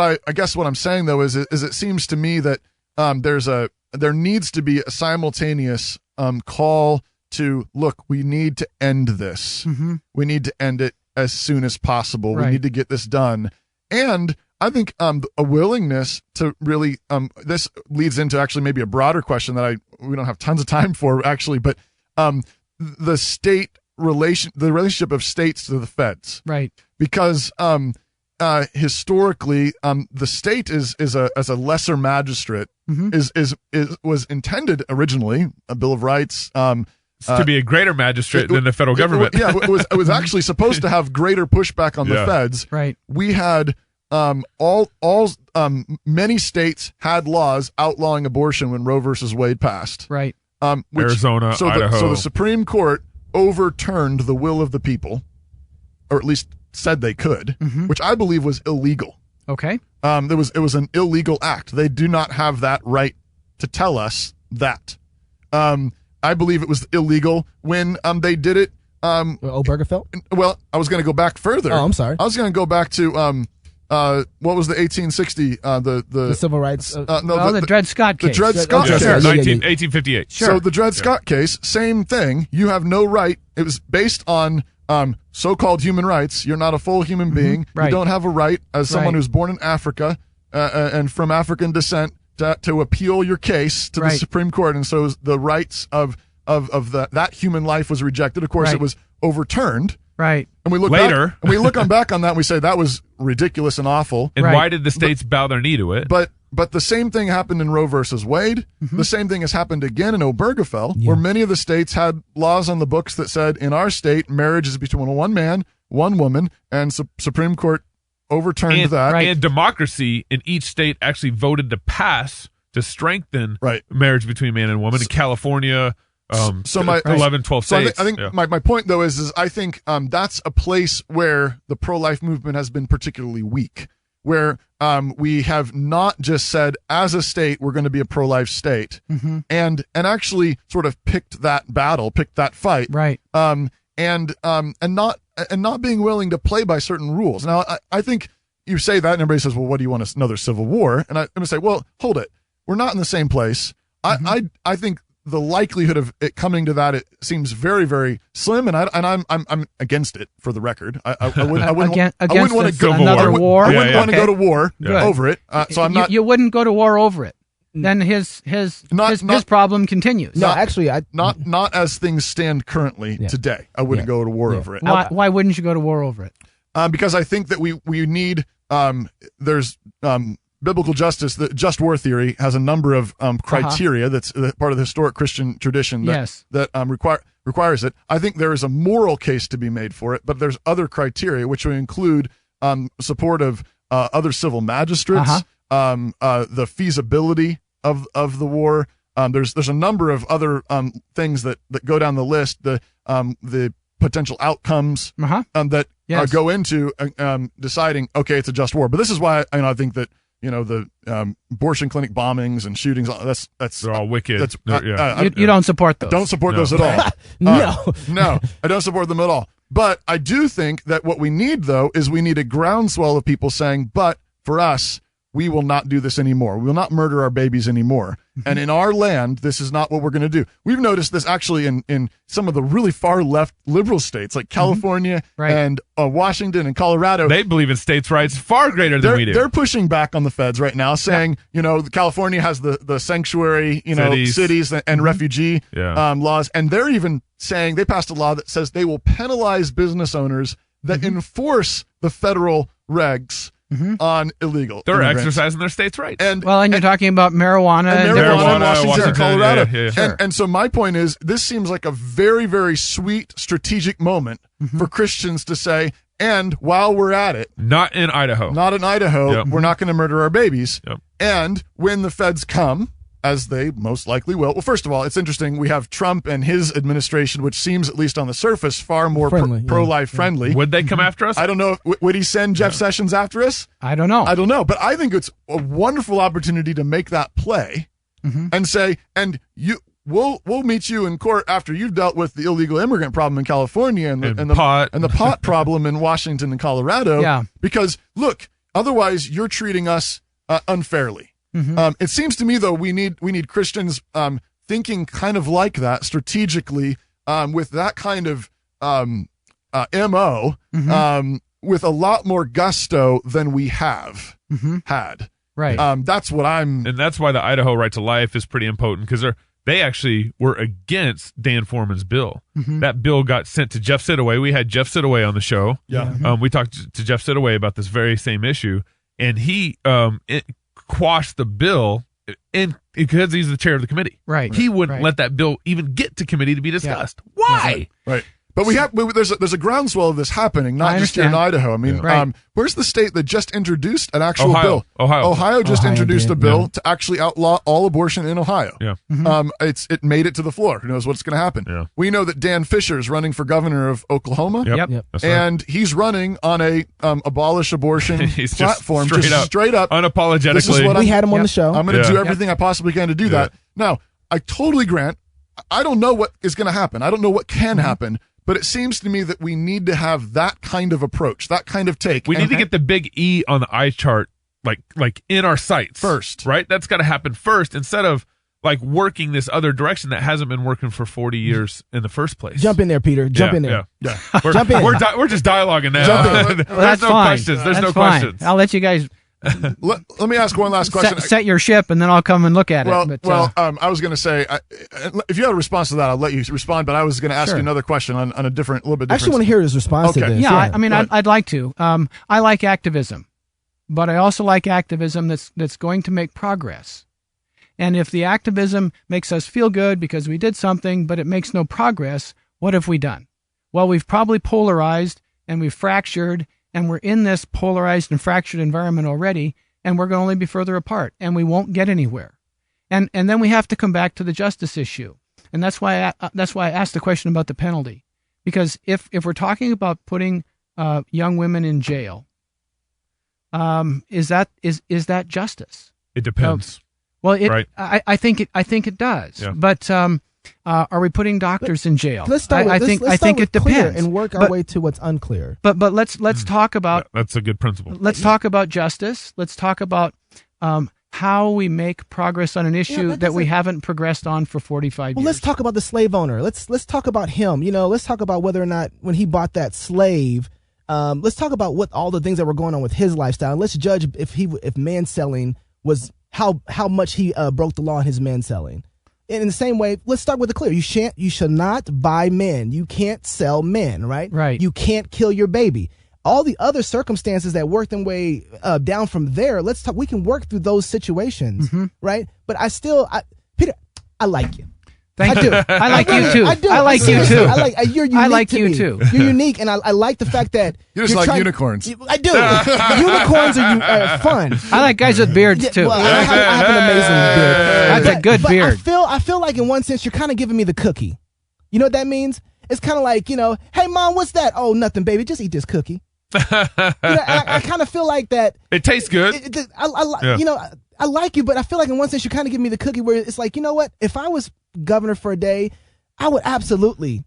I guess what I'm saying though is it seems to me that there needs to be a simultaneous call to look. We need to end this. We need to end it as soon as possible. Right. We need to get this done. And I think a willingness to really this leads into actually maybe a broader question that we don't have tons of time for actually, but the relationship of states to the feds, right? Because historically, the state is as a lesser magistrate was intended originally, a Bill of Rights. To be a greater magistrate than the federal government. It was actually supposed to have greater pushback on the feds. Right. We had many states had laws outlawing abortion when Roe versus Wade passed. Right. Arizona, Idaho. So the Supreme Court overturned the will of the people, or at least said they could, which I believe was illegal. Okay. It was an illegal act. They do not have that right to tell us that. I believe it was illegal when they did it. Obergefell? Well, I was going to go back further. Oh, I'm sorry. I was going to go back to what was the 1860 the civil rights? The Dred Scott case. The Dred Scott case. 1858. Sure. So the Dred Scott case, same thing. You have no right. It was based on so-called human rights. You're not a full human being. Right. You don't have a right as someone Right. who's born in Africa and from African descent to appeal your case to the Right. Supreme Court. And so the rights of that human life was rejected. Of course, Right. it was overturned. Right. And we look Later. back, and we look back on that and we say that was ridiculous and awful. And Right. why did the states bow their knee to it? But the same thing happened in Roe versus Wade. The same thing has happened again in Obergefell, where many of the states had laws on the books that said in our state marriage is between one man, one woman, and Supreme Court overturned that. And democracy in each state actually voted to pass to strengthen marriage between man and woman. In California, 11, 12 states. I think my point, though, is I think that's a place where the pro-life movement has been particularly weak, where we have not just said, as a state, we're going to be a pro-life state, and actually sort of picked that battle, picked that fight, Right. and not being willing to play by certain rules. Now, I think you say that, and everybody says, well, what do you want, another civil war? And I'm going to say, well, hold it. We're not in the same place. I think the likelihood of it coming to that, it seems very, very slim, and I'm against it. For the record, I wouldn't want to go another war. I wouldn't want to go to war Good. over it. So I'm not. You wouldn't go to war over it. Then his problem continues. No, actually, not as things stand currently today. I wouldn't go to war over it. Why wouldn't you go to war over it? Because I think that we need. There's biblical justice. The just war theory has a number of criteria that's part of the historic Christian tradition that requires it. I think there is a moral case to be made for it, but there's other criteria which would include support of other civil magistrates, the feasibility of the war. There's a number of other things that go down the list. The potential outcomes that go into deciding, okay, it's a just war. But this is why I think that the abortion clinic bombings and shootings, they're all wicked. You don't support those. I don't support those at all. No, I don't support them at all. But I do think that what we need, though, is we need a groundswell of people saying, but for us, we will not do this anymore. We will not murder our babies anymore. And in our land, this is not what we're going to do. We've noticed this actually in some of the really far left liberal states like California and Washington and Colorado. They believe in states' rights far greater than we do. They're pushing back on the feds right now, saying, California has the sanctuary, cities and refugee laws. And they're even saying they passed a law that says they will penalize business owners that enforce the federal regs on illegal They're immigrants. exercising their states' rights. And you're talking about marijuana in Washington and Colorado. Yeah. Sure. And so my point is, this seems like a very, very sweet strategic moment for Christians to say, and while we're at it, not in Idaho, we're not going to murder our babies. And when the feds come, as they most likely will. Well, first of all, it's interesting. We have Trump and his administration, which seems, at least on the surface, far more pro-life friendly. Would they come after us? I don't know. Would he send Jeff Sessions after us? I don't know. But I think it's a wonderful opportunity to make that play and say, and we'll meet you in court after you've dealt with the illegal immigrant problem in California and the pot problem in Washington and Colorado. Yeah. Because look, otherwise you're treating us unfairly. It seems to me, though, we need Christians thinking kind of like that strategically, with that kind of MO, with a lot more gusto than we have had. Right. That's what and that's why the Idaho Right to Life is pretty impotent, because they actually were against Dan Foreman's bill. That bill got sent to Jeff Sidaway. We had Jeff Sidaway on the show. Yeah. We talked to Jeff Sidaway about this very same issue, and he quashed the bill because he's the chair of the committee. Right. He wouldn't let that bill even get to committee to be discussed. Why? Right. But there's a groundswell of this happening, not just here in Idaho. I mean, where's the state that just introduced an actual bill? Ohio just introduced a bill to actually outlaw all abortion in Ohio. Yeah. It made it to the floor. Who knows what's going to happen? Yeah. We know that Dan Fisher is running for governor of Oklahoma. Yep. That's and he's running on a abolish abortion platform, just straight up, unapologetically. This is what we had him on the show. I'm going to do everything I possibly can to do that. Now, I totally grant, I don't know what is going to happen. I don't know what can happen. But it seems to me that we need to have that kind of approach, that kind of take. We need to get the big E on the eye chart, like in our sights first, right? That's got to happen first, instead of like working this other direction that hasn't been working for 40 years in the first place. Jump in there, Peter. Jump in there. Yeah. Jump in. We're just dialoguing now. There's no questions. There's no questions. I'll let you guys. Let me ask one last question. Set your ship, and then I'll come and look at it. I was going to say, if you had a response to that, I'll let you respond. But I was going to ask you another question on a little bit different. I actually want to hear his response to this. Yeah, I mean, I'd like to. I like activism, but I also like activism that's going to make progress. And if the activism makes us feel good because we did something, but it makes no progress, what have we done? Well, we've probably polarized and we've fractured. And we're in this polarized and fractured environment already, and we're going to only be further apart, and we won't get anywhere. And then we have to come back to the justice issue, and that's why I asked the question about the penalty, because if we're talking about putting young women in jail, is that justice? It depends. Right. I think it does. Yeah. But are we putting doctors in jail? Let's start with, I think it depends, and work our way to what's unclear. But let's talk about. That's a good principle. Let's talk about justice. Let's talk about how we make progress on an issue that we haven't progressed on for 45 years. Well, let's talk about the slave owner. Let's talk about him. Let's talk about whether or not when he bought that slave. Let's talk about what all the things that were going on with his lifestyle. And let's judge if man selling was how much he broke the law in his man selling. And in the same way, let's start with the clear. You should not buy men. You can't sell men, right? Right. You can't kill your baby. All the other circumstances that work their way down from there, let's talk. We can work through those situations, right? But Peter, I like you. Thank you. I like you too. I do. I like you too. You're unique. I like to you me. too. You're unique, and I like the fact that you're just like unicorns. I do. Unicorns are fun. I like guys with beards too. Well, I have an amazing beard. That's a good beard. I feel like in one sense you're kind of giving me the cookie. You know what that means? It's kind of like, hey mom, what's that? Oh, nothing, baby. Just eat this cookie. I kind of feel like that. It tastes good. I like you, but I feel like in one sense you kind of give me the cookie where it's like, you know what? If I was governor for a day, I would absolutely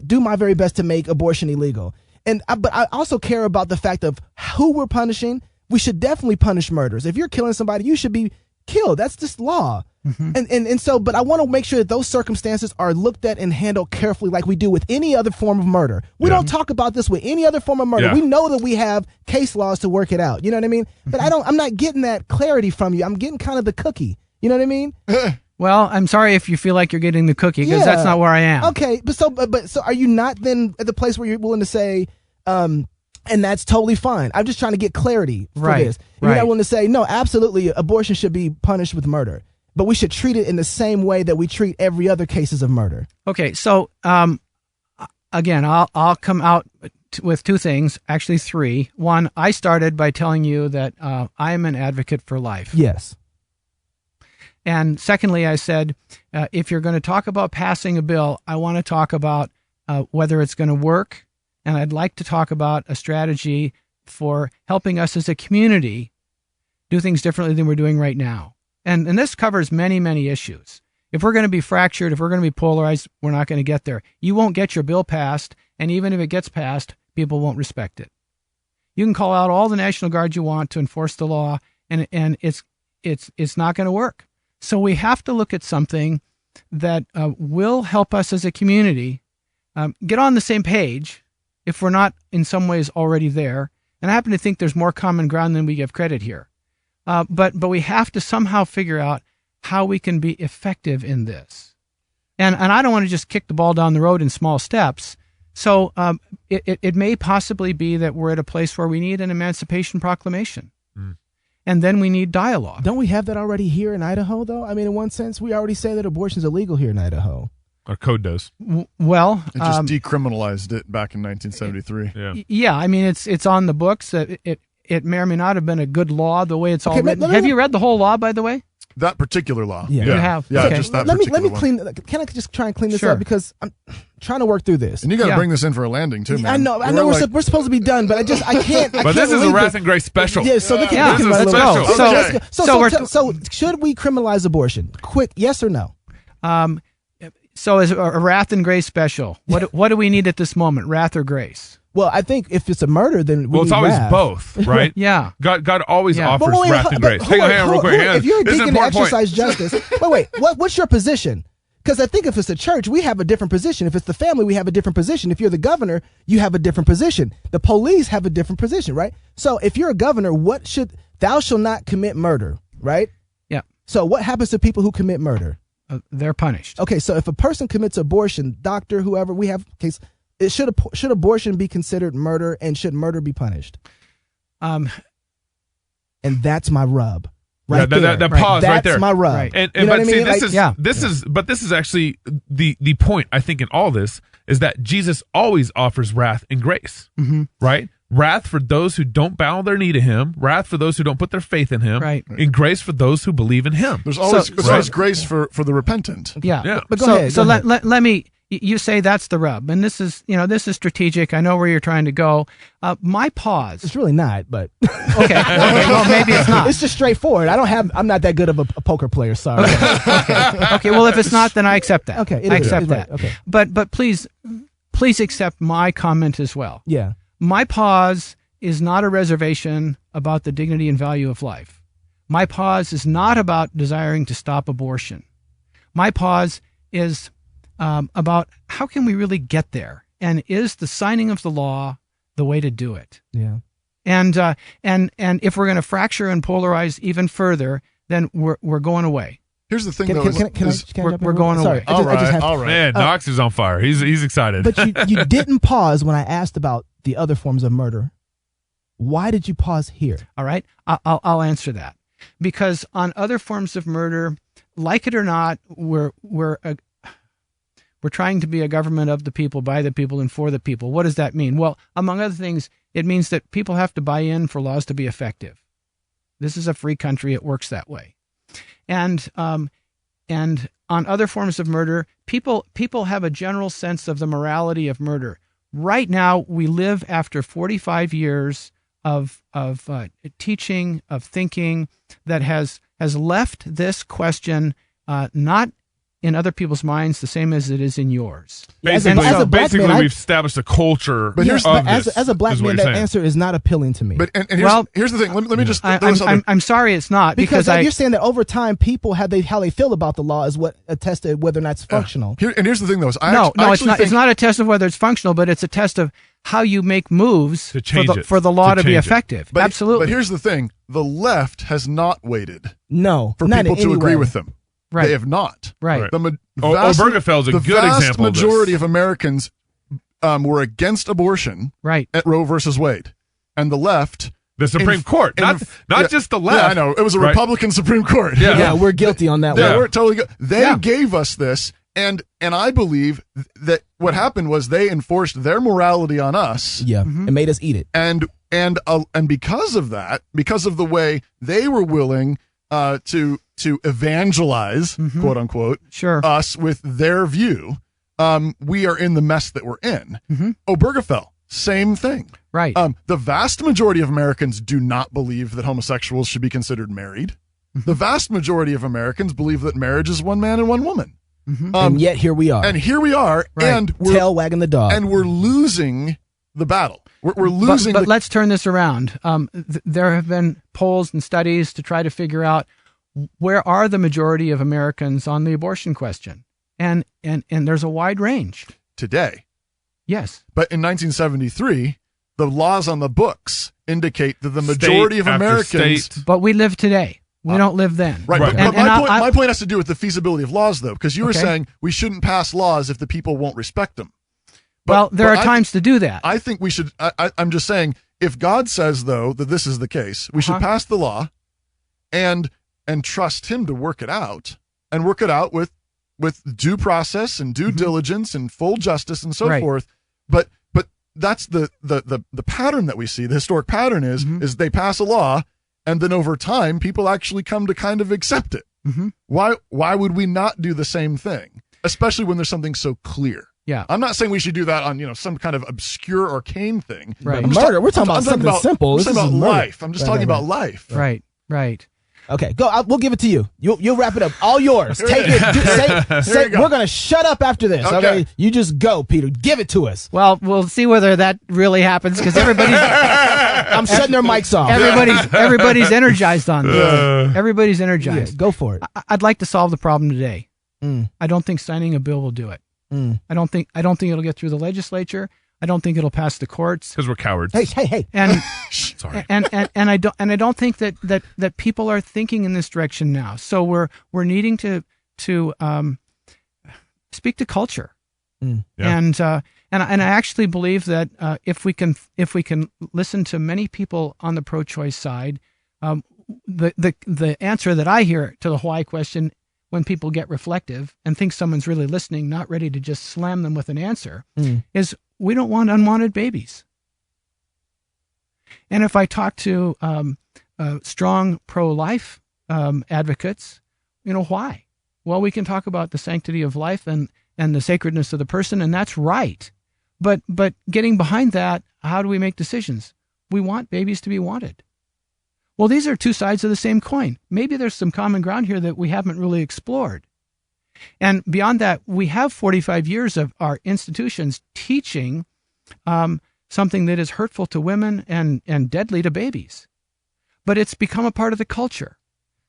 do my very best to make abortion illegal. But I also care about the fact of who we're punishing, we should definitely punish murders. If you're killing somebody, you should be killed. That's just law. And so, but I want to make sure that those circumstances are looked at and handled carefully, like we do with any other form of murder. We don't talk about this with any other form of murder. We know that we have case laws to work it out. You know what I mean? But I'm not getting that clarity from you. I'm getting kind of the cookie. You know what I mean? Well, I'm sorry if you feel like you're getting the cookie, because that's not where I am. Okay, but so are you not then at the place where you're willing to say, and that's totally fine. I'm just trying to get clarity for this. You're not willing to say, no, absolutely, abortion should be punished with murder, but we should treat it in the same way that we treat every other cases of murder. Okay, so again, I'll come out with two things, actually three. One, I started by telling you that I am an advocate for life. Yes. And secondly, I said, if you're going to talk about passing a bill, I want to talk about whether it's going to work. And I'd like to talk about a strategy for helping us as a community do things differently than we're doing right now. And this covers many, many issues. If we're going to be fractured, if we're going to be polarized, we're not going to get there. You won't get your bill passed. And even if it gets passed, people won't respect it. You can call out all the National Guard you want to enforce the law, and it's not going to work. So we have to look at something that will help us as a community get on the same page if we're not in some ways already there. And I happen to think there's more common ground than we give credit here. But we have to somehow figure out how we can be effective in this. And I don't want to just kick the ball down the road in small steps. So it may possibly be that we're at a place where we need an Emancipation Proclamation. And then we need dialogue. Don't we have that already here in Idaho, though? I mean, in one sense, we already say that abortion is illegal here in Idaho. Our code does. Well, it just decriminalized it back in 1973. Yeah, I mean, it's on the books. It may or may not have been a good law the way it's all written. Have you read the whole law, by the way? That particular law. Yeah. You have. Yeah, okay. just that let me one. clean. Can I just try and clean this up, because I'm trying to work through this. And you got to bring this in for a landing too, man. I know we're supposed to be done, but I can't. But this is a Wrath and Grace special. Yeah, so look at this is special. So so should we criminalize abortion? Quick, yes or no? So as a Wrath and Grace special, what do we need at this moment? Wrath or grace? Well, I think if it's a murder, then it's always wrath. Both, right? Yeah. God always offers wrath and grace. Hang on, real quick. If you're seeking to exercise justice, wait. What's your position? Because I think if it's the church, we have a different position. If it's the family, we have a different position. If you're the governor, you have a different position. The police have a different position, right? So if you're a governor, thou shalt not commit murder, right? Yeah. So what happens to people who commit murder? They're punished. Okay, so if a person commits abortion, doctor, whoever, we have case. Should abortion be considered murder, and should murder be punished? And that's my rub. Right there. That pause right there. That's my rub. Right. And you know but what see, I mean? this is actually the point, I think, in all this is that Jesus always offers wrath and grace, right? Wrath for those who don't bow their knee to him, wrath for those who don't put their faith in him, and grace for those who believe in him. There's always grace for the repentant. Yeah. But go ahead. So let me. You say that's the rub, and this is strategic. I know where you're trying to go. My pause. It's really not, but okay. Well, maybe it's not. It's just straightforward. I'm not that good of a poker player. Sorry. Okay. Well, if it's not, then I accept that. Okay. I accept that. Right. Okay. But please accept my comment as well. Yeah. My pause is not a reservation about the dignity and value of life. My pause is not about desiring to stop abortion. My pause is about how can we really get there, and is the signing of the law the way to do it? Yeah. And if we're going to fracture and polarize even further, then we're going away. Here's the thing, we're going away. All right. Man, Knox is on fire. He's excited. But you didn't pause when I asked about the other forms of murder. Why did you pause here? All right, I'll answer that. Because on other forms of murder, like it or not, we're trying to be a government of the people, by the people, and for the people. What does that mean? Well, among other things, it means that people have to buy in for laws to be effective. This is a free country. It works that way. And on other forms of murder, people have a general sense of the morality of murder. Right now, we live after 45 years of teaching, of thinking, that has left this question not in other people's minds the same as it is in yours. Basically, as a black basically man, we've established a culture. But here's of as this, a black is what man, you're that saying. answer is not appealing to me. But and here's the thing. Let me just. I'm sorry, it's not because because you're saying that over time, people how they feel about the law is what attests to whether or not it's functional. Here's the thing, though. Is it's not. It's not a test of whether it's functional, but it's a test of how you make moves for the law to be effective. But, Absolutely. But here's the thing: the left has not waited. No, for not people in to any agree way. with them. Right. They have not. Right. Obergefell's a good example. The vast majority of of Americans were against abortion. Right. At Roe versus Wade, and the left. The Supreme Court, not just the left. Yeah, I know. It was a Republican Supreme Court. Yeah, we're guilty on that one. We're totally They gave us this, and I believe that what happened was they enforced their morality on us. Yeah, and made us eat it. And because of that, because of the way they were willing to evangelize, quote unquote, us with their view, we are in the mess that we're in. Obergefell. Same thing. Right. The vast majority of Americans do not believe that homosexuals should be considered married. The vast majority of Americans believe that marriage is one man and one woman. And yet here we are. And here we are. Right. And we're tail wagging the dog. And we're losing the battle. We're losing. But let's turn this around. There have been polls and studies to try to figure out where are the majority of Americans on the abortion question, and there's a wide range today. Yes. But in 1973, the laws on the books indicate that the majority of Americans. But we live today. We don't live then. Right. But my point has to do with the feasibility of laws, though, because you were saying we shouldn't pass laws if the people won't respect them. There are times to do that. I think we should. I'm just saying, if God says, though, that this is the case, we should pass the law and trust him to work it out with due process and due diligence and full justice and so forth. But that's the pattern that we see. The historic pattern is they pass a law, and then over time people actually come to kind of accept it. Why would we not do the same thing, especially when there's something so clear? Yeah. I'm not saying we should do that on some kind of obscure arcane thing. Right. Murder. We're talking about something simple. I'm talking about life. I'm just talking about life. Right. Okay, go. We'll give it to you. You'll wrap it up. All yours. Take it. Say, we're gonna shut up after this. Okay. You just go, Peter. Give it to us. Well, we'll see whether that really happens because everybody's. I'm shutting their mics off. Everybody's energized on this. Everybody's energized. Yeah, go for it. I'd like to solve the problem today. I don't think signing a bill will do it. I don't think it'll get through the legislature. I don't think it'll pass the courts because we're cowards. Hey. And sorry. And I don't think that people are thinking in this direction now. So we're needing to speak to culture. And I actually believe that if we can listen to many people on the pro-choice side, the answer that I hear to the why question when people get reflective and think someone's really listening, not ready to just slam them with an answer, is we don't want unwanted babies. And if I talk to strong pro-life advocates, why? Well, we can talk about the sanctity of life and the sacredness of the person, and that's right. But getting behind that, how do we make decisions? We want babies to be wanted. Well, these are two sides of the same coin. Maybe there's some common ground here that we haven't really explored. And beyond that, we have 45 years of our institutions teaching something that is hurtful to women and deadly to babies. But it's become a part of the culture.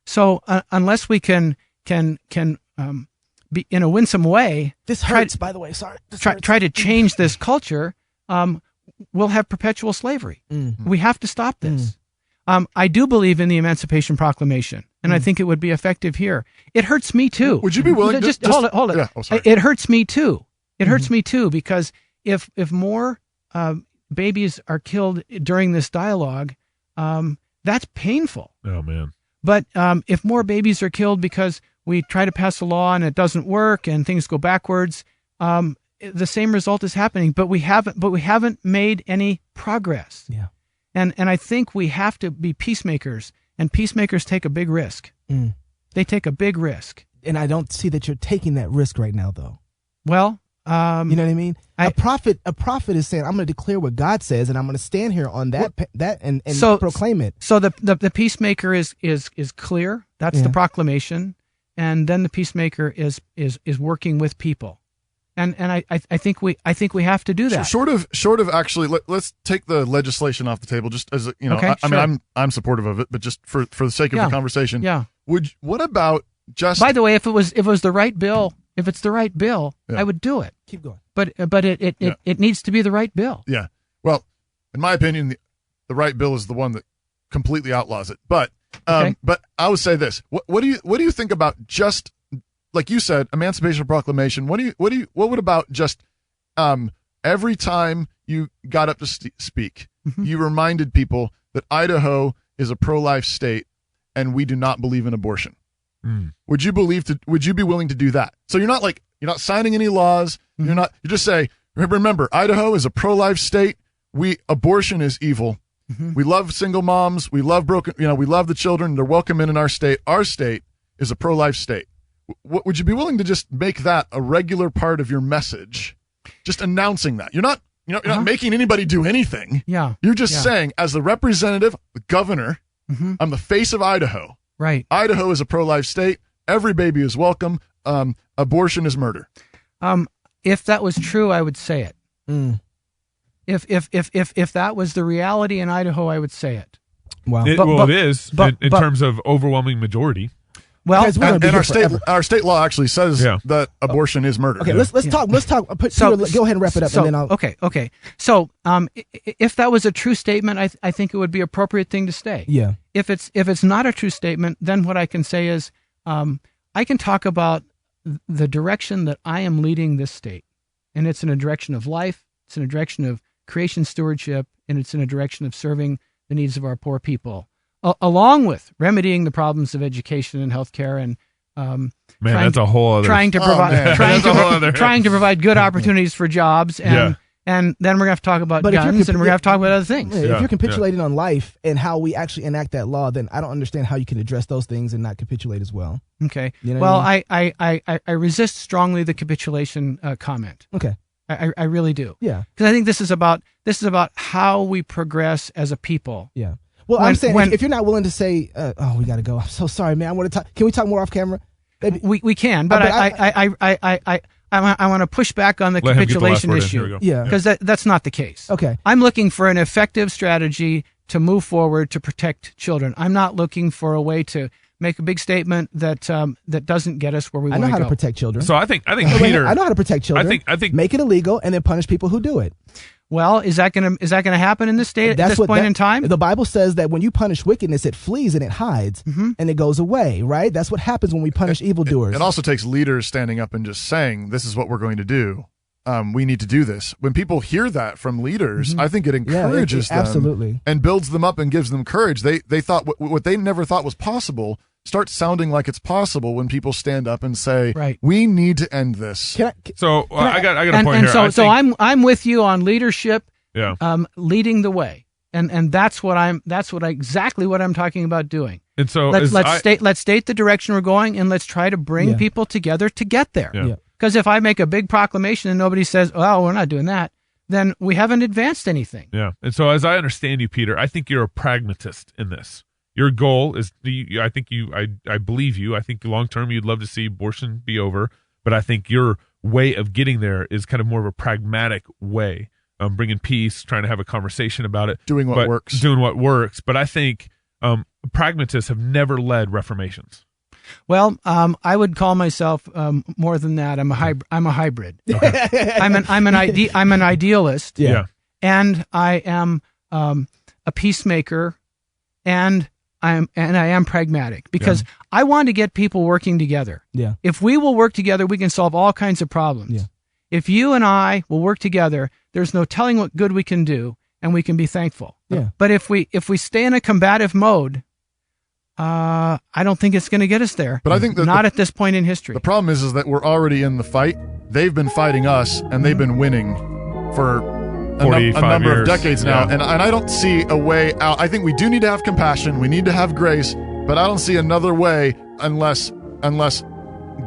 So unless we can be in a winsome way, this hurts. By the way, sorry. Try to change this culture. We'll have perpetual slavery. We have to stop this. I do believe in the Emancipation Proclamation, and I think it would be effective here. It hurts me too. Would you be willing to just hold it? Yeah. Oh, sorry. It hurts me too. It hurts me too because if more babies are killed during this dialogue, that's painful. Oh man. But if more babies are killed because we try to pass a law and it doesn't work and things go backwards, the same result is happening. But we haven't made any progress. Yeah. And I think we have to be peacemakers, and peacemakers take a big risk. They take a big risk. And I don't see that you're taking that risk right now, though. Well, you know what I mean? A prophet is saying, I'm going to declare what God says, and I'm going to stand here on that and proclaim it. So the peacemaker is clear. That's the proclamation. and then the peacemaker is working with people. And I think we have to do that. Short of actually, let's take the legislation off the table. Just as a, Okay, I mean, I'm supportive of it, but just for the sake of the conversation, what about just? By the way, if it was the right bill, if it's the right bill, I would do it. Keep going. But it needs to be the right bill. Yeah. Well, in my opinion, the right bill is the one that completely outlaws it. But but I would say this: what do you think about just? Like you said, Emancipation Proclamation. What would about just every time you got up to speak, you reminded people that Idaho is a pro-life state and we do not believe in abortion. Would you be willing to do that? So you're not signing any laws. You just say, remember, Idaho is a pro-life state. Abortion is evil. We love single moms. We love we love the children. They're welcome in our state. Our state is a pro-life state. Would you be willing to just make that a regular part of your message? Just announcing that. You're not making anybody do anything. Yeah. You're just saying, as the representative, the governor, I'm the face of Idaho. Right. Idaho is a pro-life state. Every baby is welcome. Abortion is murder. If that was true, I would say it. If that was the reality in Idaho, I would say it. Wow. It is in terms of overwhelming majority. Well, and our state law actually says that abortion is murder. Okay, let's talk. Go ahead and wrap it up, and then I'll. Okay. So, if that was a true statement, I think it would be an appropriate thing to say. Yeah. If it's not a true statement, then what I can say is, I can talk about the direction that I am leading this state, and it's in a direction of life. It's in a direction of creation stewardship, and it's in a direction of serving the needs of our poor people, along with remedying the problems of education and healthcare, and that's a whole other trying to provide good opportunities for jobs, and then we're gonna have to talk about guns, and we're gonna have to talk about other things. If you're capitulating on life and how we actually enact that law, then I don't understand how you can address those things and not capitulate as well. Okay. You know well, what I mean? I resist strongly the capitulation comment. Okay. I really do. Yeah. Because I think this is about how we progress as a people. Yeah. Well, I'm saying if you're not willing to say, we got to go. I'm so sorry, man. I want to talk. Can we talk more off camera? Maybe. We can, but I want to push back on the capitulation issue. Yeah. Because that's not the case. Okay. I'm looking for an effective strategy to move forward to protect children. I'm not looking for a way to make a big statement that doesn't get us where we want to go. I know how to protect children. So I think Peter. I know how to protect children. I think make it illegal and then punish people who do it. Well, is that gonna happen in this state at this point in time? The Bible says that when you punish wickedness, it flees and it hides and it goes away. Right? That's what happens when we punish evildoers. It also takes leaders standing up and just saying, "This is what we're going to do. We need to do this." When people hear that from leaders, I think it encourages them absolutely and builds them up and gives them courage. They thought what they never thought was possible starts sounding like it's possible when people stand up and say, "We need to end this." I got a point here. So I'm with you on leadership. Yeah. Leading the way, and that's exactly what I'm talking about doing. And so let's state the direction we're going, and let's try to bring people together to get there. Because if I make a big proclamation and nobody says, "Oh, we're not doing that," then we haven't advanced anything. Yeah. And so, as I understand you, Peter, I think you're a pragmatist in this. Your goal is, I believe you. I think long term you'd love to see abortion be over, but I think your way of getting there is kind of more of a pragmatic way, bringing peace, trying to have a conversation about it, doing what works. But I think pragmatists have never led reformations. Well, I would call myself more than that. I'm a hybrid. Okay. I'm an idealist. Yeah. And I am a peacemaker, and I am pragmatic because I want to get people working together. Yeah. If we will work together, we can solve all kinds of problems. Yeah. If you and I will work together, there's no telling what good we can do, and we can be thankful. Yeah. But if we stay in a combative mode, I don't think it's going to get us there. But I think not at this point in history. The problem is that we're already in the fight. They've been fighting us, and they've been winning for a number of decades now. And I don't see a way out. I think we do need to have compassion. We need to have grace, but I don't see another way unless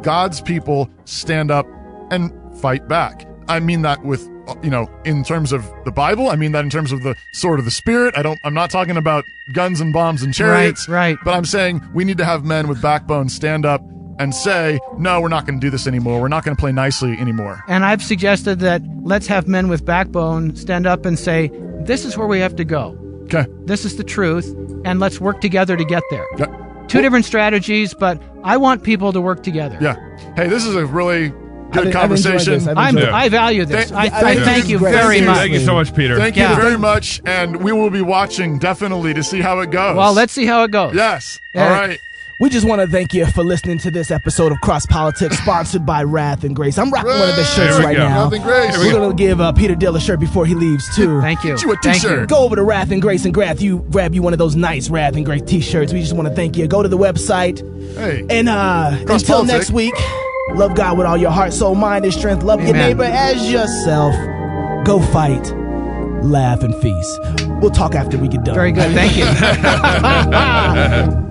God's people stand up and fight back. I mean that with, in terms of the Bible. I mean that in terms of the sword of the Spirit. I'm not talking about guns and bombs and chariots. Right. But I'm saying we need to have men with backbone stand up and say, no, we're not going to do this anymore. We're not going to play nicely anymore. And I've suggested that let's have men with backbone stand up and say, this is where we have to go. Okay. This is the truth, and let's work together to get there. Yeah. Two different strategies, but I want people to work together. Yeah. Hey, this is a really good conversation. I value this. I thank you very much. Thank you so much, Peter. Thank you very much, and we will be watching definitely to see how it goes. Well, let's see how it goes. Yes. Yeah. All right. We just want to thank you for listening to this episode of Cross Politics, sponsored by Wrath and Grace. I'm rocking one of the shirts right now. Wrath and Grace. We're going to give Peter Dill a shirt before he leaves, too. Thank you. Get you a t-shirt. Go over to Wrath and Grace and grab you one of those nice Wrath and Grace t-shirts. We just want to thank you. Go to the website. Hey. And until next week, love God with all your heart, soul, mind, and strength. Love your neighbor as yourself. Go fight, laugh, and feast. We'll talk after we get done. Very good. Thank you.